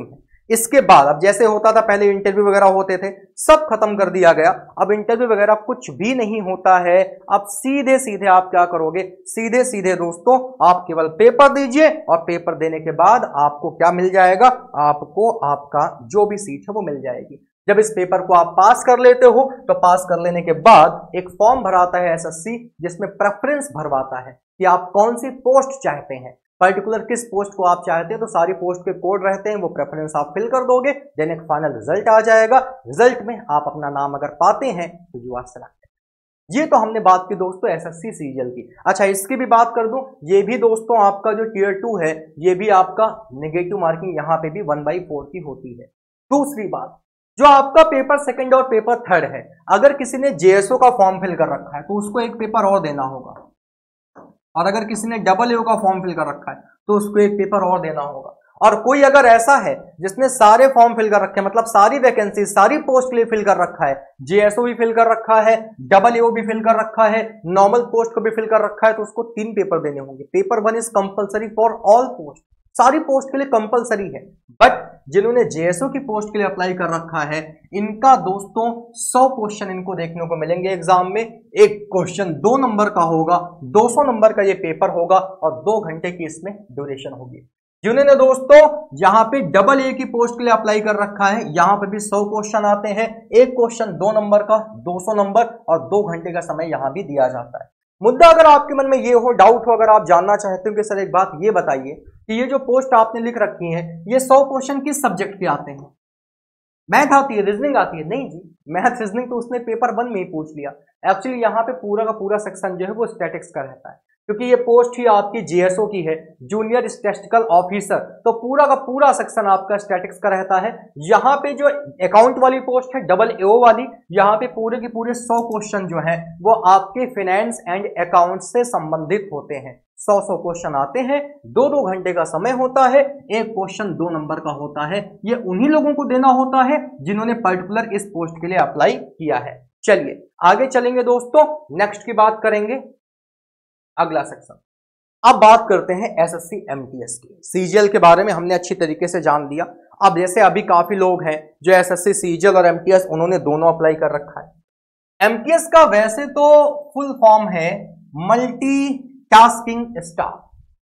Speaker 1: है। इसके बाद अब जैसे होता था पहले इंटरव्यू वगैरह होते थे, सब खत्म कर दिया गया। अब इंटरव्यू वगैरह कुछ भी नहीं होता है। अब सीधे सीधे आप क्या करोगे, सीधे सीधे दोस्तों आप केवल पेपर दीजिए और पेपर देने के बाद आपको क्या मिल जाएगा, आपको आपका जो भी सीट है वो मिल जाएगी। जब इस पेपर को आप पास कर लेते हो तो पास कर लेने के बाद एक फॉर्म भराता है SSC, जिसमें प्रेफरेंस भरवाता है कि आप कौन सी पोस्ट चाहते हैं, पर्टिकुलर किस पोस्ट को आप चाहते हैं। तो सारी पोस्ट के कोड रहते हैं, वो प्रेफरेंस आप फिल कर दोगे, देन एक फाइनल रिजल्ट आ जाएगा। रिजल्ट में आप अपना नाम अगर पाते हैं तो यू आर सेलेक्टेड। ये तो हमने बात की दोस्तों SSC CGL की। अच्छा इसकी भी बात कर दूं, ये भी दोस्तों आपका जो टियर 2 है ये भी आपका नेगेटिव मार्किंग यहाँ पे भी 1/4 की होती है। दूसरी बात, जो आपका पेपर सेकंड और पेपर थर्ड है, अगर किसी ने JSO का फॉर्म फिल कर रखा है तो उसको एक पेपर और देना होगा, और अगर किसी ने AA का फॉर्म फिल कर रखा है तो उसको एक पेपर और देना होगा। और कोई अगर ऐसा है जिसने सारे फॉर्म फिल कर रखे हैं, मतलब सारी वैकेंसी सारी पोस्ट के लिए फिल कर रखा है, JSO भी फिल कर रखा है, AA भी फिल कर रखा है, नॉर्मल पोस्ट को भी फिल कर रखा है, तो उसको 3 पेपर देने होंगे। Paper 1 is compulsory for all post, सारी पोस्ट के लिए कंपलसरी है। बट जिन्होंने JSO की पोस्ट के लिए अप्लाई कर रखा है, इनका दोस्तों 100 क्वेश्चन इनको देखने को मिलेंगे एग्जाम में। एक क्वेश्चन 2 नंबर का होगा, 200 नंबर का ये पेपर होगा और 2 घंटे की इसमें ड्यूरेशन होगी। जिन्होंने दोस्तों यहाँ पे AA की पोस्ट के लिए अप्लाई कर रखा है, यहाँ पे भी 100 क्वेश्चन आते हैं। एक क्वेश्चन 2 नंबर का, 200 नंबर और 2 घंटे का समय यहाँ भी दिया जाता है। मुद्दा अगर आपके मन में ये हो, डाउट हो, अगर आप जानना चाहते हो कि सर एक बात ये बताइए कि ये जो पोस्ट आपने लिख रखी है ये 100 क्वेश्चन किस सब्जेक्ट के आते हैं, मैथ आती है, रीजनिंग आती है? नहीं जी, मैथ रीजनिंग तो उसने पेपर 1 में ही पूछ लिया। एक्चुअली यहाँ पे पूरा का पूरा सेक्शन जो है वो स्टैटिक्स का रहता है, क्योंकि ये पोस्ट ही आपकी JSO की है, जूनियर स्टैटिस्टिकल ऑफिसर, तो पूरा का पूरा सेक्शन आपका स्टैटिक्स का रहता है। यहाँ पे जो अकाउंट वाली पोस्ट है AAO वाली, यहाँ पे पूरे के पूरे 100 क्वेश्चन जो है वो आपके फाइनेंस एंड अकाउंट से संबंधित होते हैं। 100 क्वेश्चन आते हैं, 2-2 घंटे का समय होता है, एक क्वेश्चन 2 नंबर का होता है। ये उन्हीं लोगों को देना होता है जिन्होंने पर्टिकुलर इस पोस्ट के लिए अप्लाई किया है। चलिए आगे चलेंगे दोस्तों, नेक्स्ट की बात करेंगे, अगला सेक्शन। अब बात करते हैं SSC MTS की। CGL के बारे में हमने अच्छी तरीके से जान लिया। अब जैसे अभी काफी लोग हैं जो SSC CGL और MTS उन्होंने दोनों अप्लाई कर रखा है। MTS का वैसे तो फुल फॉर्म है multi tasking staff,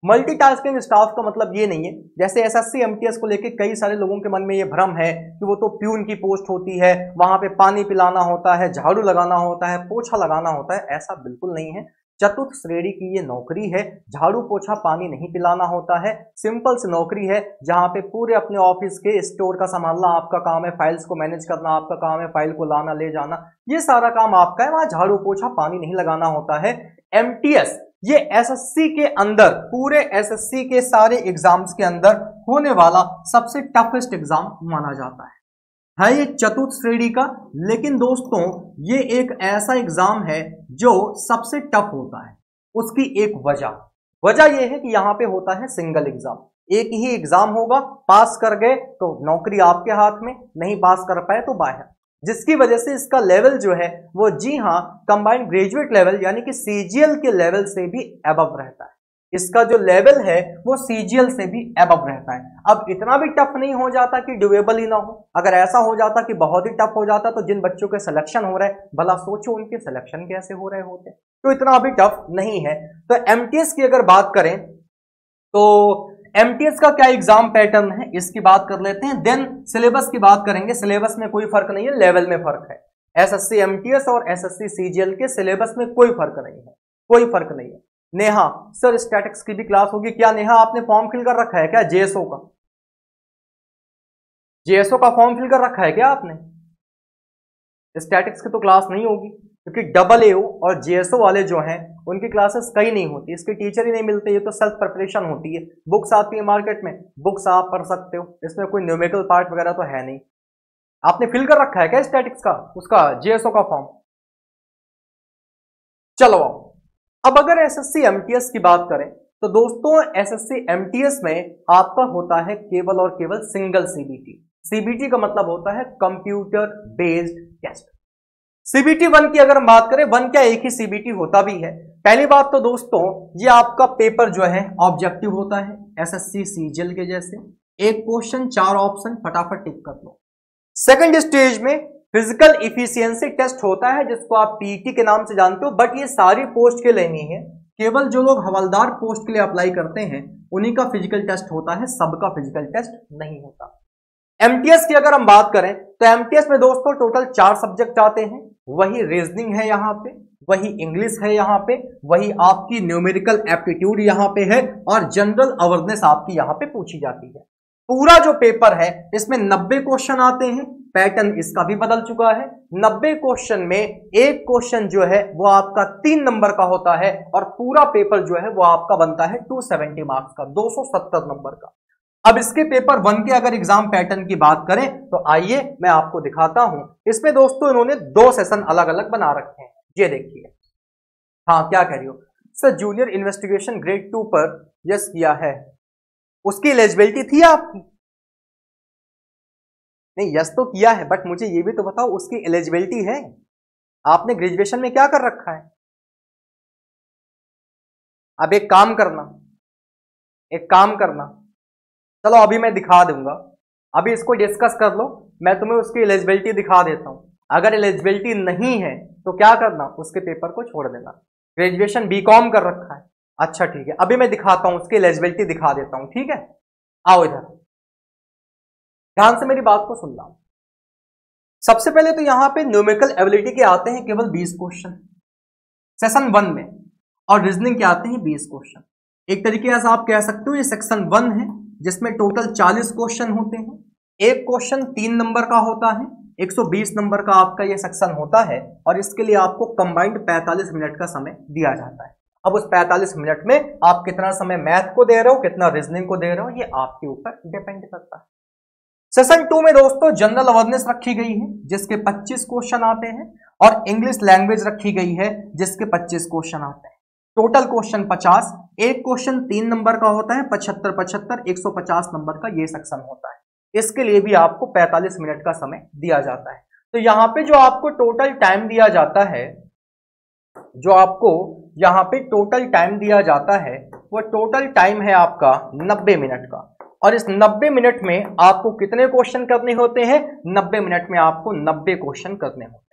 Speaker 1: multitasking staff का मतलब ये नहीं है जैसे एसएससी एमटीएस को लेके कई सारे लोगों के मन में ये भ्रम है कि वो तो प्यून की पोस्ट होती है, वहां पे पानी पिलाना होता है, झाड़ू लगाना होता है, पोछा लगाना होता है। ऐसा बिल्कुल नहीं है। चतुर्थ श्रेणी की ये नौकरी है, झाड़ू पोछा पानी नहीं पिलाना होता है, सिंपल सी नौकरी है जहां पे पूरे अपने ऑफिस के स्टोर का संभालना आपका काम है, फाइल्स को मैनेज करना आपका काम है, फाइल को लाना ले जाना ये सारा काम आपका है, वहां झाड़ू पोछा पानी नहीं लगाना होता है। एमटीएस ये एसएससी के अंदर, पूरे एसएससी के सारे एग्जाम्स के अंदर होने वाला सबसे टफेस्ट एग्जाम माना जाता है ये चतुर्थ श्रेणी का। लेकिन दोस्तों ये एक ऐसा एग्जाम है जो सबसे टफ होता है। उसकी एक वजह यह है कि यहां पे होता है सिंगल एग्जाम, एक ही एग्जाम होगा, पास कर गए तो नौकरी आपके हाथ में, नहीं पास कर पाए तो बाहर, जिसकी वजह से इसका लेवल जो है वो जी हां कंबाइंड ग्रेजुएट लेवल यानी कि सीजीएल के लेवल से भी अबव रहता है। इसका जो लेवल है वो सीजीएल से भी अबव रहता है। अब इतना भी टफ नहीं हो जाता कि डुएबल ही ना हो। अगर ऐसा हो जाता कि बहुत ही टफ हो जाता तो जिन बच्चों के सिलेक्शन हो रहे हैं भला सोचो उनके सिलेक्शन कैसे हो रहे होते। तो इतना अभी टफ नहीं है। तो एमटीएस की अगर बात करें तो एमटीएस का क्या एग्जाम पैटर्न है इसकी बात कर लेते हैं, देन सिलेबस की बात करेंगे। सिलेबस में कोई फर्क नहीं है, लेवल में फर्क है। एसएससी एमटीएस और एसएससी सीजीएल के सिलेबस में कोई फर्क नहीं है, कोई फर्क नहीं है। नेहा सर स्टैटिक्स की भी क्लास होगी क्या? नेहा आपने फॉर्म फिल कर रखा है क्या जेएसओ का? जेएसओ का फॉर्म फिल कर रखा है क्या आपने? स्टैटिक्स की तो क्लास नहीं होगी क्योंकि डबल एओ और जेएसओ वाले जो हैं उनकी क्लासेस कहीं नहीं होती, इसके टीचर ही नहीं मिलते। ये तो सेल्फ प्रिपरेशन होती है। बुक्स आती है मार्केट में, बुक्स आप पढ़ सकते हो, इसमें कोई न्यूमेरिकल पार्ट वगैरह तो है नहीं। आपने फिल कर रखा है क्या स्टैटिक्स का, उसका जेएसओ का फॉर्म? चलो अब अगर एसएससी एमटीएस की बात करें तो दोस्तों एसएससी एमटीएस में आपका होता है केवल और केवल सिंगल सीबीटी। सीबीटी का मतलब होता है कंप्यूटर बेस्ड टेस्ट। सीबीटी 1 की अगर हम बात करें, 1 क्या एक ही सीबीटी होता भी है। पहली बात तो दोस्तों ये आपका पेपर जो है ऑब्जेक्टिव होता है एसएससी सीजीएल के जैसे, एक क्वेश्चन 4 ऑप्शन फटाफट टिक कर लो। सेकंड स्टेज में फिजिकल इफिशियंसी टेस्ट होता है जिसको आप पीटी के नाम से जानते हो, बट ये सारी पोस्ट के लिए नहीं है, केवल जो लोग हवलदार पोस्ट के लिए अप्लाई करते हैं उन्हीं का फिजिकल टेस्ट होता है, सबका फिजिकल टेस्ट नहीं होता। एमटीएस की अगर हम बात करें तो एमटीएस में दोस्तों टोटल 4 सब्जेक्ट आते हैं, वही रीजनिंग है यहाँ पे, वही इंग्लिश है यहाँ पे, वही आपकी न्यूमेरिकल एप्टीट्यूड यहाँ पे है और जनरल अवेयरनेस आपकी यहाँ पे पूछी जाती है। पूरा जो पेपर है इसमें 90 क्वेश्चन आते हैं, पैटर्न इसका भी बदल चुका है। 90 क्वेश्चन में एक क्वेश्चन जो है वो आपका 3 नंबर का होता है और पूरा पेपर जो है वो आपका बनता है 270 मार्क्स का, 270 नंबर का। अब इसके पेपर 1 के अगर एग्जाम पैटर्न की बात करें तो आइए मैं आपको दिखाता हूं। इसमें दोस्तों इन्होंने 2 सेशन अलग अलग बना रखे हैं, ये देखिए। हाँ क्या कह रही हो सर? जूनियर इन्वेस्टिगेशन ग्रेड 2 पर यस किया है, उसकी एलिजिबिलिटी थी आपकी? नहीं यस तो किया है, बट मुझे ये भी तो बताओ उसकी एलिजिबिलिटी है? आपने ग्रेजुएशन में क्या कर रखा है? अब एक काम करना, चलो अभी मैं दिखा दूंगा, अभी इसको डिस्कस कर लो, मैं तुम्हें उसकी एलिजिबिलिटी दिखा देता हूं। अगर एलिजिबिलिटी नहीं है तो क्या करना, उसके पेपर को छोड़ देना। ग्रेजुएशन बीकॉम कर रखा है, अच्छा ठीक है, अभी मैं दिखाता हूं, उसकी एलिजिबिलिटी दिखा देता हूं, ठीक है? आओ इधर, ध्यान से मेरी बात को सुन लो। सबसे पहले तो यहां पे न्यूमेरिकल एबिलिटी के आते हैं केवल 20 क्वेश्चन सेशन 1 में, और रीजनिंग के आते हैं 20 क्वेश्चन। एक तरीके से आप कह सकते हो ये सेक्शन 1 है जिसमें टोटल 40 क्वेश्चन होते हैं। एक क्वेश्चन 3 नंबर का होता है, 120 नंबर का आपका ये सेक्शन होता है और इसके लिए आपको कंबाइंड 45 मिनट का समय दिया जाता है। अब उस 45 मिनट में आप कितना समय मैथ को दे रहे हो, कितना रीजनिंग को दे रहे हो, ये आपके ऊपर डिपेंड करता है। सेशन 2 में दोस्तों जनरल अवेयरनेस रखी गई है जिसके 25 क्वेश्चन आते हैं और इंग्लिश लैंग्वेज रखी गई है जिसके 25 क्वेश्चन आते हैं। टोटल क्वेश्चन 50, एक क्वेश्चन 3 नंबर का होता है, 75 150 नंबर का ये सेक्शन होता है। इसके लिए भी आपको 45 मिनट का समय दिया जाता है। तो यहाँ पे जो आपको टोटल टाइम दिया जाता है, वो टोटल टाइम है आपका 90 मिनट का। और इस 90 मिनट में आपको कितने क्वेश्चन करने होते हैं? 90 मिनट में आपको 90 क्वेश्चन करने होते हैं।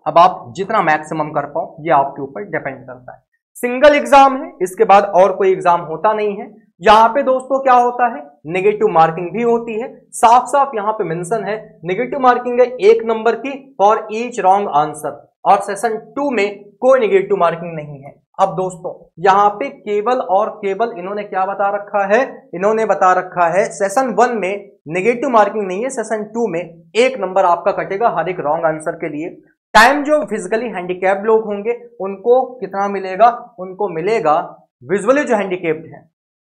Speaker 1: अब आप जितना मैक्सिमम कर पाओ ये आपके ऊपर डिपेंड करता है। सिंगल एग्जाम है, इसके बाद और कोई एग्जाम होता नहीं है। यहाँ पे दोस्तों क्या होता है, नेगेटिव मार्किंग भी होती है, साफ साफ यहाँ पे मेंशन है नेगेटिव मार्किंग है 1 नंबर की फॉर ईच रॉन्ग आंसर, और सेशन 2 में कोई नेगेटिव मार्किंग नहीं है। अब दोस्तों यहाँ पे केवल और केवल इन्होंने क्या बता रखा है, इन्होंने बता रखा है सेशन 1 में नेगेटिव मार्किंग नहीं है, सेशन 2 में 1 नंबर आपका कटेगा हर एक रॉन्ग आंसर के लिए। टाइम जो फिजिकली हैंडीकैप्ड लोग होंगे उनको कितना मिलेगा, उनको मिलेगा, विजुअली जो हैंडीकैप्ड है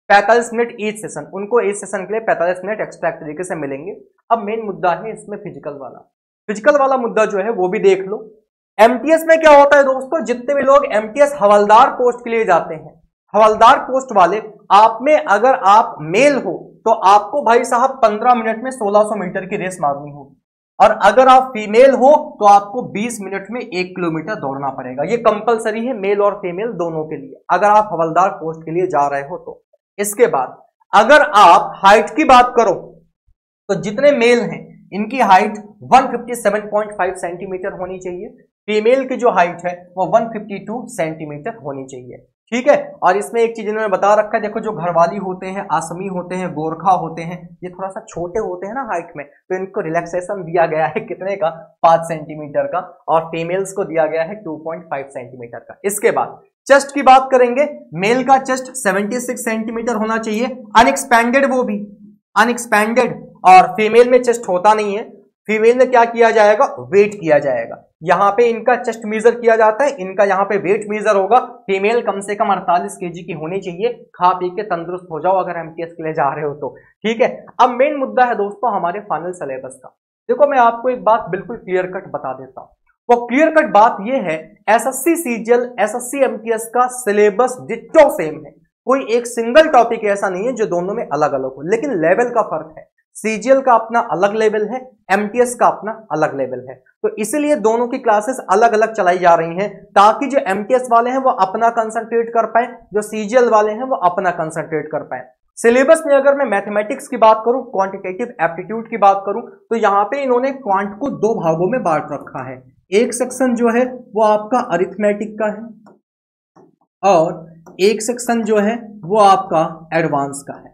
Speaker 1: 45 मिनट ईच सेशन, उनको इस सेशन के लिए 45 मिनट एक्स्ट्रा तरीके से मिलेंगे। अब मेन मुद्दा है इसमें फिजिकल वाला मुद्दा जो है वो भी देख लो। एमटीएस में क्या होता है दोस्तों, जितने भी लोग एमटीएस हवलदार पोस्ट के लिए जाते हैं, हवलदार पोस्ट वाले, आप में अगर आप मेल हो तो आपको भाई साहब 15 मिनट में 1600 मीटर की रेस मारनी होगी, और अगर आप फीमेल हो तो आपको 20 मिनट में 1 किलोमीटर दौड़ना पड़ेगा। ये कंपलसरी है मेल और फीमेल दोनों के लिए, अगर आप हवलदार पोस्ट के लिए जा रहे हो तो। इसके बाद अगर आप हाइट की बात करो तो जितने मेल हैं इनकी हाइट 157.5 सेंटीमीटर होनी चाहिए, फीमेल की जो हाइट है वो 152 सेंटीमीटर होनी चाहिए, ठीक है। और इसमें एक चीज इन्होंने बता रखा है, देखो जो घरवाली होते हैं, आसमी होते हैं, गोरखा होते हैं, ये थोड़ा सा छोटे होते हैं ना हाइट में, तो इनको रिलैक्सेशन दिया गया है कितने का, 5 सेंटीमीटर का, और फीमेल्स को दिया गया है 2.5 सेंटीमीटर का। इसके बाद चेस्ट की बात करेंगे, मेल का चेस्ट 76 सेंटीमीटर होना चाहिए, अनएक्सपैंडेड, वो भी अनएक्सपैंडेड, और फीमेल में चेस्ट होता नहीं है। फीमेल में क्या किया जाएगा, वेट किया जाएगा, यहाँ पे इनका चेस्ट मेजर किया जाता है, इनका यहाँ पे वेट मेजर होगा। फीमेल कम से कम 48 केजी की होनी चाहिए, खा पी के तंदुरुस्त हो जाओ अगर एमटीएस के लिए जा रहे हो तो, ठीक है। अब मेन मुद्दा है दोस्तों हमारे फाइनल सिलेबस का। देखो मैं आपको एक बात बिल्कुल क्लियर कट बता देता हूं, वो क्लियर कट बात ये है, एसएससी सीजीएल एसएससी एमटीएस का सिलेबस डिट्टो सेम है, कोई एक सिंगल टॉपिक ऐसा नहीं है जो दोनों में अलग अलग हो, लेकिन लेवल का फर्क है। सीजीएल का अपना अलग लेवल है, एमटीएस का अपना अलग लेवल है, तो इसीलिए दोनों की क्लासेस अलग अलग चलाई जा रही हैं, ताकि जो एमटीएस वाले हैं वो अपना कंसंट्रेट कर पाए, जो सीजीएल वाले हैं वो अपना कंसंट्रेट कर पाए। सिलेबस में अगर मैं मैथमेटिक्स की बात करूं, क्वांटिटेटिव एप्टीट्यूड की बात करूं, तो यहां पे इन्होंने क्वांट को 2 भागों में बांट रखा है। एक सेक्शन जो है वो आपका अरिथमेटिक का है, और एक सेक्शन जो है वो आपका एडवांस का है।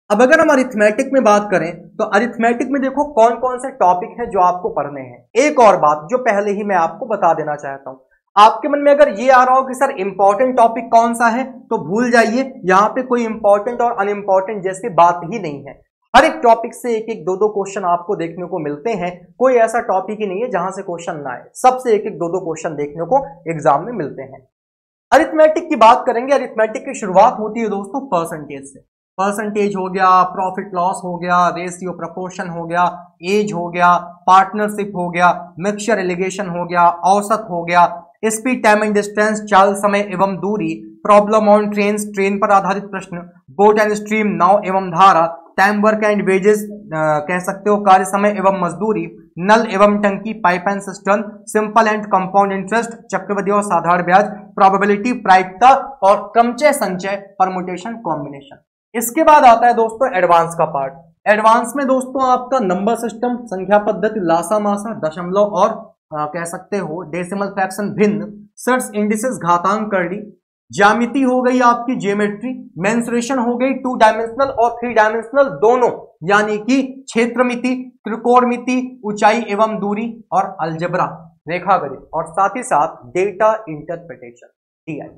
Speaker 1: अब अगर हम अरिथमेटिक में बात करें तो अरिथमेटिक में देखो कौन कौन से टॉपिक हैं जो आपको पढ़ने हैं। एक और बात जो पहले ही मैं आपको बता देना चाहता हूं, आपके मन में अगर ये आ रहा हो कि सर इंपॉर्टेंट टॉपिक कौन सा है, तो भूल जाइए, यहां पे कोई इंपॉर्टेंट और अनइंपॉर्टेंट जैसी बात ही नहीं है। हर एक टॉपिक से एक एक 2-2 क्वेश्चन आपको देखने को मिलते हैं, कोई ऐसा टॉपिक ही नहीं है जहां से क्वेश्चन ना आए, सबसे एक एक 2-2 क्वेश्चन देखने को एग्जाम में मिलते हैं। अरिथमेटिक की बात करेंगे, अरिथमेटिक की शुरुआत होती है दोस्तों परसेंटेज से। परसेंटेज हो गया, प्रॉफिट लॉस हो गया, रेशियो प्रपोर्शन हो गया, एज हो गया, पार्टनरशिप हो गया, मिक्सचर एलिगेशन हो गया, औसत हो गया, स्पीड टाइम एंड डिस्टेंस, चाल समय एवं दूरी, प्रॉब्लम ऑन ट्रेन, ट्रेन पर आधारित प्रश्न, बोट एंड स्ट्रीम, नाव एवं धारा, टाइम वर्क एंड वेजेस, कह सकते हो कार्य समय एवं मजदूरी, नल एवं टंकी, pipe and system, simple and compound interest, चक्रवृद्धि और साधारण ब्याज, प्रोबेबिलिटी, प्रायिकता, और क्रमचय संचय, परमुटेशन, कॉम्बिनेशन। इसके बाद आता है दोस्तों एडवांस का पार्ट। एडवांस में दोस्तों आपका नंबर सिस्टम, संख्या पद्धति, लासा मासा, दशमलव और कह सकते हो डेसिमल फ्रैक्शन, भिन्न, सर्च इंडिसेस, घातांक करनी, ज्यामिति हो गई आपकी ज्योमेट्री, मेंसुरेशन हो गई 2 डायमेंशनल और 3 डायमेंशनल दोनों, यानी कि क्षेत्रमिति, त्रिकोणमिति, ऊंचाई एवं दूरी, और अलजेब्रा, रेखागणित, और साथ ही साथ डेटा इंटरप्रिटेशन, DI।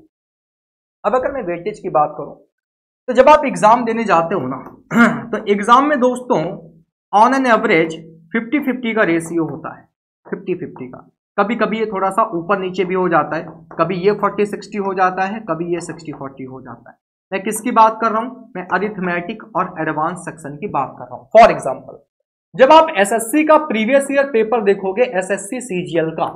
Speaker 1: अब अगर मैं वेटेज की बात करूं तो जब आप एग्जाम देने जाते हो ना तो एग्जाम में दोस्तों ऑन एन एवरेज 50-50 का रेशियो होता है, 50-50 का। कभी कभी ये थोड़ा सा ऊपर नीचे भी हो जाता है, कभी ये 40-60 हो जाता है, कभी ये 60-40 हो जाता है। मैं किसकी बात कर रहा हूं, मैं अरिथमेटिक और एडवांस सेक्शन की बात कर रहा हूं। फॉर एग्जाम्पल जब आप एसएससी का प्रीवियस ईयर पेपर देखोगे, एसएससी सीजीएल का,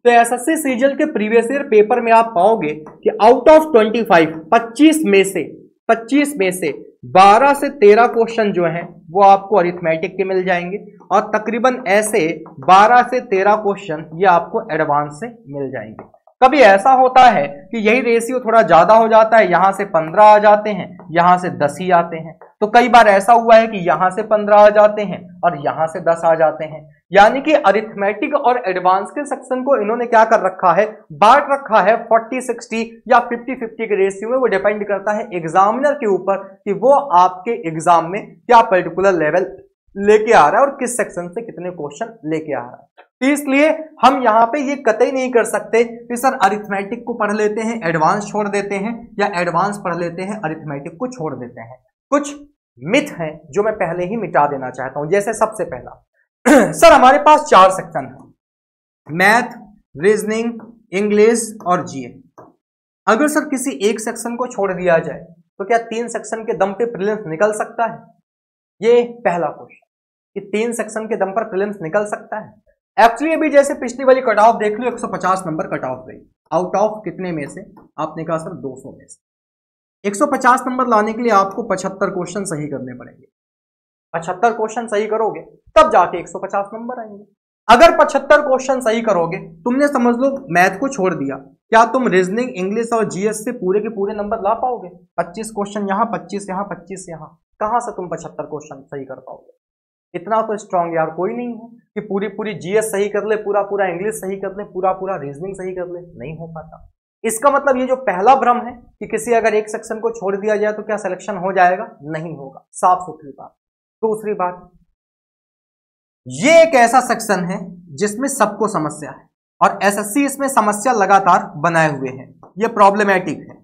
Speaker 1: तो एसएससी सीजीएल के प्रीवियस ईयर पेपर में आप पाओगे कि आउट ऑफ 25 में से 12 से 13 क्वेश्चन जो हैं वो आपको अरिथमेटिक के मिल जाएंगे, और तकरीबन ऐसे 12 से 13 क्वेश्चन ये आपको एडवांस से मिल जाएंगे। कभी ऐसा होता है कि यही रेशियो थोड़ा ज्यादा हो जाता है, यहां से 15 आ जाते हैं, यहां से 10 ही आते हैं, तो कई बार ऐसा हुआ है कि यहां से 15 आ जाते हैं और यहां से 10 आ जाते हैं। यानी कि अरिथमेटिक और एडवांस के सेक्शन को इन्होंने क्या कर रखा है, बांट रखा है 40-60 या 50-50 के रेशियो में। वो डिपेंड करता है एग्जामिनर के ऊपर कि वो आपके एग्जाम में क्या पर्टिकुलर लेवल लेके आ रहा है और किस सेक्शन से कितने क्वेश्चन लेके आ रहा है। तो इसलिए हम यहां पे ये कतई नहीं कर सकते कि सर अरिथमेटिक को पढ़ लेते हैं एडवांस छोड़ देते हैं, या एडवांस पढ़ लेते हैं अरिथमेटिक को छोड़ देते हैं। कुछ मिथ हैं जो मैं पहले ही मिटा देना चाहता हूं। जैसे सबसे पहला सर हमारे पास 4 सेक्शन है, मैथ, रीजनिंग, इंग्लिश और जीए। अगर सर किसी एक सेक्शन को छोड़ दिया जाए तो क्या 3 सेक्शन के दम पे प्रीलिम्स निकल सकता है? ये पहला क्वेश्चन कि 3 सेक्शन के दम पर प्रीलिम्स निकल सकता है। एक्चुअली अभी जैसे पिछली वाली कट ऑफ देख लो, 150 नंबर कट ऑफ गई। आउट ऑफ कितने में से? आपने कहा सर 200 में से। 150 नंबर लाने के लिए आपको 75 क्वेश्चन सही करने पड़ेंगे। 75 क्वेश्चन सही करोगे तब जाके 150 नंबर आएंगे। अगर 75 क्वेश्चन सही करोगे, तुमने समझ लो मैथ को छोड़ दिया, क्या तुम रीजनिंग, इंग्लिश और जीएस से पूरे के पूरे नंबर ला पाओगे? 25 क्वेश्चन यहां, 25 यहां, 25 यहां, कहां से तुम 75 क्वेश्चन सही कर पाओगे? इतना तो स्ट्रांग यार कोई नहीं है कि पूरी पूरी जीएस सही कर ले, पूरा पूरा इंग्लिश सही कर ले, पूरा पूरा रीजनिंग सही कर ले। नहीं हो पाता। इसका मतलब ये जो पहला भ्रम है कि किसी अगर एक सेक्शन को छोड़ दिया जाए तो क्या सिलेक्शन हो जाएगा, नहीं होगा। साफ सुथरी बात। दूसरी बात, ये एक ऐसा सेक्शन है जिसमें सबको समस्या है और एसएससी इसमें समस्या लगातार बनाए हुए है। ये प्रॉब्लमेटिक है।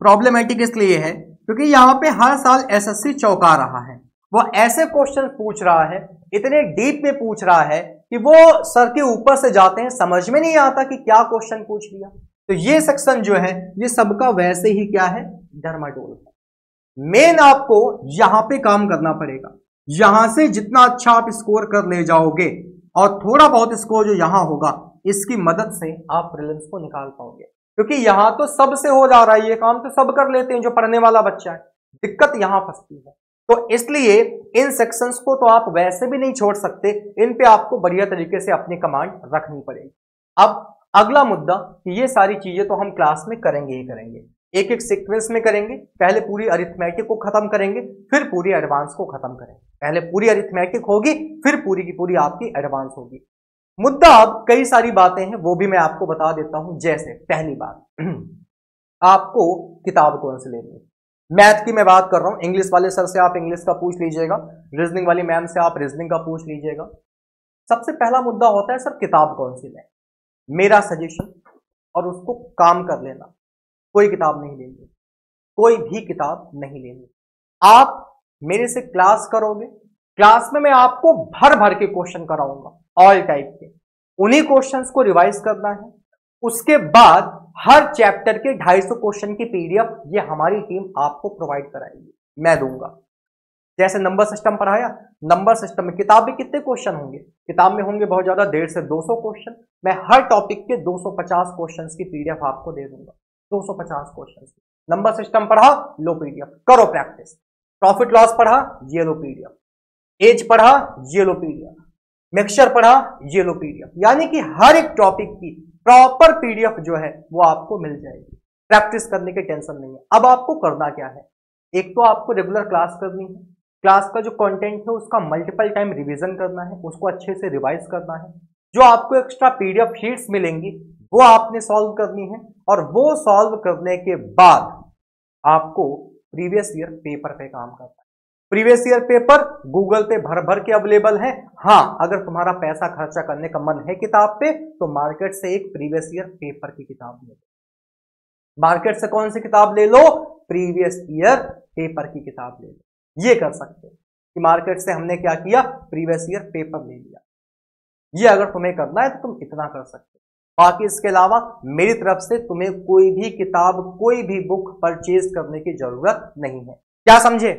Speaker 1: प्रॉब्लमेटिक इसलिए है क्योंकि यहां पे हर साल एसएससी चौंका रहा है। वो ऐसे क्वेश्चन पूछ रहा है, इतने डीप में पूछ रहा है कि वो सर के ऊपर से जाते हैं, समझ में नहीं आता कि क्या क्वेश्चन पूछ लिया। तो ये सेक्शन जो है ये सबका वैसे ही क्या है, डरमाडोल है। मेन आपको यहां पे काम करना पड़ेगा। यहां से जितना अच्छा आप स्कोर कर ले जाओगे और थोड़ा बहुत स्कोर जो यहां होगा, इसकी मदद से आप प्रीलिम्स को निकाल पाओगे। क्योंकि यहां तो सबसे हो जा रहा है, ये काम तो सब कर लेते हैं जो पढ़ने वाला बच्चा है। दिक्कत यहां फंसती है। तो इसलिए इन सेक्शंस को तो आप वैसे भी नहीं छोड़ सकते, इन पे आपको बढ़िया तरीके से अपनी कमांड रखनी पड़ेगी। अब अगला मुद्दा कि ये सारी चीजें तो हम क्लास में करेंगे ही करेंगे, एक एक सीक्वेंस में करेंगे। पहले पूरी अरिथमेटिक को खत्म करेंगे, फिर पूरी एडवांस को खत्म करेंगे। पहले पूरी अरिथमेटिक होगी, फिर पूरी की पूरी आपकी एडवांस होगी। मुद्दा अब कई सारी बातें हैं, वो भी मैं आपको बता देता हूं। जैसे पहली बात, आपको किताब कौन सी लेनी है। मैथ की मैं बात कर रहा हूं, इंग्लिश वाले सर से आप इंग्लिश का पूछ लीजिएगा, रीजनिंग वाली मैम से आप रीजनिंग का पूछ लीजिएगा। सबसे पहला मुद्दा होता है सर किताब कौन सी लें। मेरा सजेशन, और उसको काम कर लेना, कोई किताब नहीं लेनी, कोई भी किताब नहीं लेनी। आप मेरे से क्लास करोगे, क्लास में मैं आपको भर भर के क्वेश्चन कराऊंगा ऑल टाइप के। उन्हीं क्वेश्चंस को रिवाइज करना है। उसके बाद हर चैप्टर के 250 क्वेश्चन की पीडीएफ ये हमारी टीम आपको प्रोवाइड कराएगी, मैं दूंगा। जैसे नंबर सिस्टम पढ़ाया, नंबर सिस्टम में किताब में कितने क्वेश्चन होंगे? किताब में होंगे बहुत ज्यादा, 150 से 200 क्वेश्चन। मैं हर टॉपिक के 250 क्वेश्चंस की पीडीएफ आपको दे दूंगा। 250 क्वेश्चंस। नंबर सिस्टम पढ़ा, लो पीडीएफ, करो प्रैक्टिस। प्रॉफिट लॉस पढ़ा, ये लो पीडीएफ। एज पढ़ा, ये लो पीडीएफ। मिक्सचर पढ़ा, ये लो पीडीएफ। यानी कि हर एक टॉपिक की प्रॉपर पीडीएफ जो है वो आपको मिल जाएगी। प्रैक्टिस करने की टेंशन नहीं है। अब आपको करना क्या है, एक तो आपको रेगुलर क्लास करनी है। क्लास का जो कंटेंट है उसका मल्टीपल टाइम रिवीजन करना है, उसको अच्छे से रिवाइज करना है। जो आपको एक्स्ट्रा पीडीएफ शीट्स मिलेंगी वो आपने सॉल्व करनी है, और वो सॉल्व करने के बाद आपको प्रीवियस ईयर पेपर पे काम करना है। प्रीवियस ईयर पेपर गूगल पे भर भर के अवेलेबल है। हाँ, अगर तुम्हारा पैसा खर्चा करने का मन है किताब पे, तो मार्केट से एक प्रीवियस ईयर पेपर की किताब ले लो। मार्केट से कौन सी किताब ले लो? प्रीवियस ईयर पेपर की किताब ले लो। ये कर सकते हो कि मार्केट से हमने क्या किया, प्रीवियस ईयर पेपर ले लिया। ये अगर तुम्हें करना है तो तुम इतना कर सकते हो। बाकी इसके अलावा मेरी तरफ से तुम्हें कोई भी किताब, कोई भी बुक परचेज करने की जरूरत नहीं है। क्या समझे?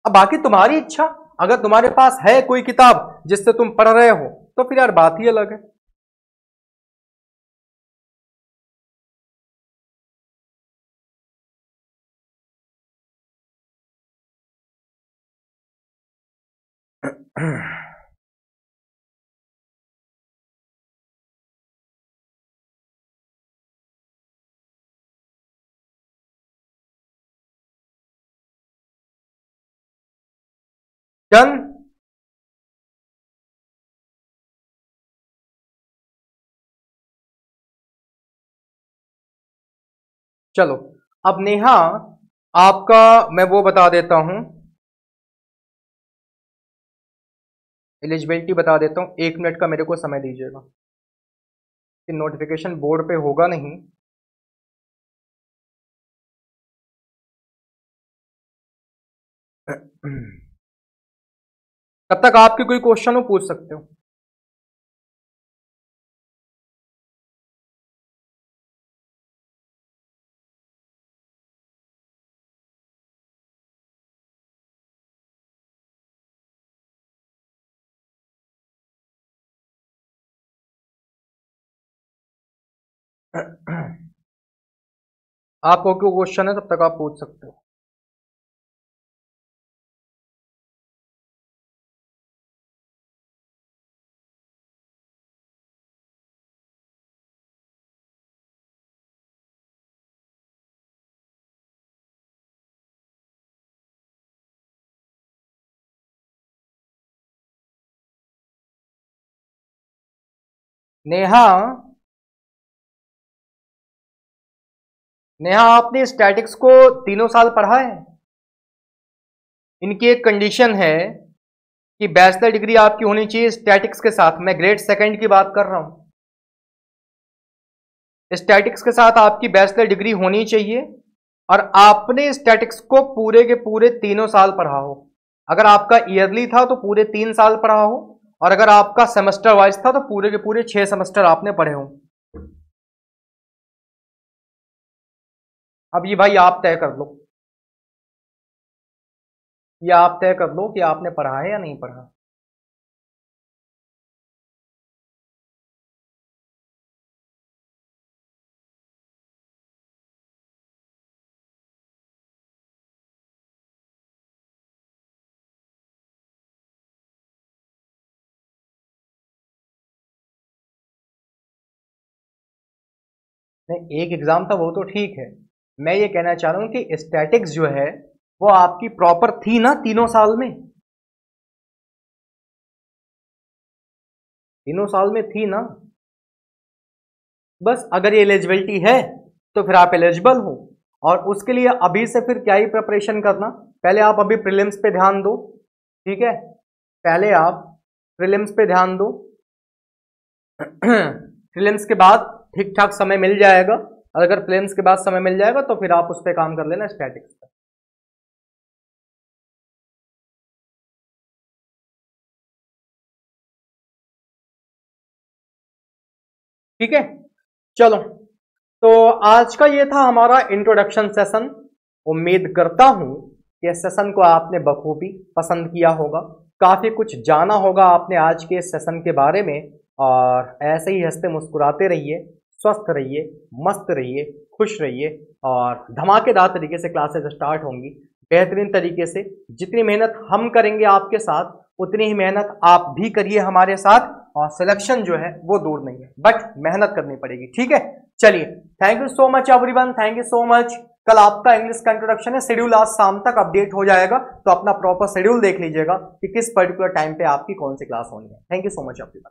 Speaker 1: अब बाकी तुम्हारी इच्छा, अगर तुम्हारे पास है कोई किताब जिससे तुम पढ़ रहे हो तो फिर यार बात ही अलग है। डन। चलो अब नेहा आपका मैं वो बता देता हूं, एलिजिबिलिटी बता देता हूं। 1 मिनट का मेरे को समय दीजिएगा कि नोटिफिकेशन बोर्ड पे होगा नहीं। तब तक आपके कोई क्वेश्चन हो पूछ सकते हो। आपको कोई क्वेश्चन है तब तक आप पूछ सकते हो। नेहा, नेहा आपने स्टैटिक्स को 3 साल पढ़ा है? इनकी एक कंडीशन है कि बैचलर डिग्री आपकी होनी चाहिए स्टैटिक्स के साथ। मैं ग्रेड सेकंड की बात कर रहा हूं। स्टैटिक्स के साथ आपकी बैचलर डिग्री होनी चाहिए और आपने स्टैटिक्स को पूरे के पूरे 3 साल पढ़ा हो। अगर आपका ईयरली था तो पूरे 3 साल पढ़ा हो, और अगर आपका सेमेस्टर वाइज था तो पूरे के पूरे 6 सेमेस्टर आपने पढ़े हो। अब ये भाई आप तय कर लो, ये आप तय कर लो कि आपने पढ़ा है या नहीं पढ़ा। नहीं, एक एग्जाम था वो तो ठीक है। मैं ये कहना चाह रहा हूं कि स्टैटिक्स जो है वो आपकी प्रॉपर थी ना 3 साल में? 3 साल में थी ना? बस अगर ये एलिजिबिलिटी है तो फिर आप एलिजिबल हो, और उसके लिए अभी से फिर क्या ही प्रिपरेशन करना। पहले आप अभी प्रीलिम्स पे ध्यान दो, ठीक है? पहले आप प्रीलिम्स पे ध्यान दो। प्रीलिम्स के बाद ठीक ठाक समय मिल जाएगा, और अगर प्रीलिम्स के बाद समय मिल जाएगा तो फिर आप उस पर काम कर लेना स्टैटिक्स पे। ठीक है, चलो। तो आज का ये था हमारा इंट्रोडक्शन सेशन। उम्मीद करता हूं कि इस सेशन को आपने बखूबी पसंद किया होगा, काफी कुछ जाना होगा आपने आज के इस सेशन के बारे में। और ऐसे ही हंसते मुस्कुराते रहिए, स्वस्थ रहिए, मस्त रहिए, खुश रहिए, और धमाकेदार तरीके से क्लासेस स्टार्ट होंगी बेहतरीन तरीके से। जितनी मेहनत हम करेंगे आपके साथ, उतनी ही मेहनत आप भी करिए हमारे साथ। और सिलेक्शन जो है वो दूर नहीं है, बट मेहनत करनी पड़ेगी, ठीक है? चलिए, thank you so much everyone, thank you so much. कल आपका इंग्लिश का इंट्रोडक्शन है, शेड्यूल आज शाम तक अपडेट हो जाएगा, तो अपना प्रॉपर शेड्यूल देख लीजिएगा कि किस पर्टिकुलर टाइम पे आपकी कौन सी क्लास होनी है। Thank you so much everyone.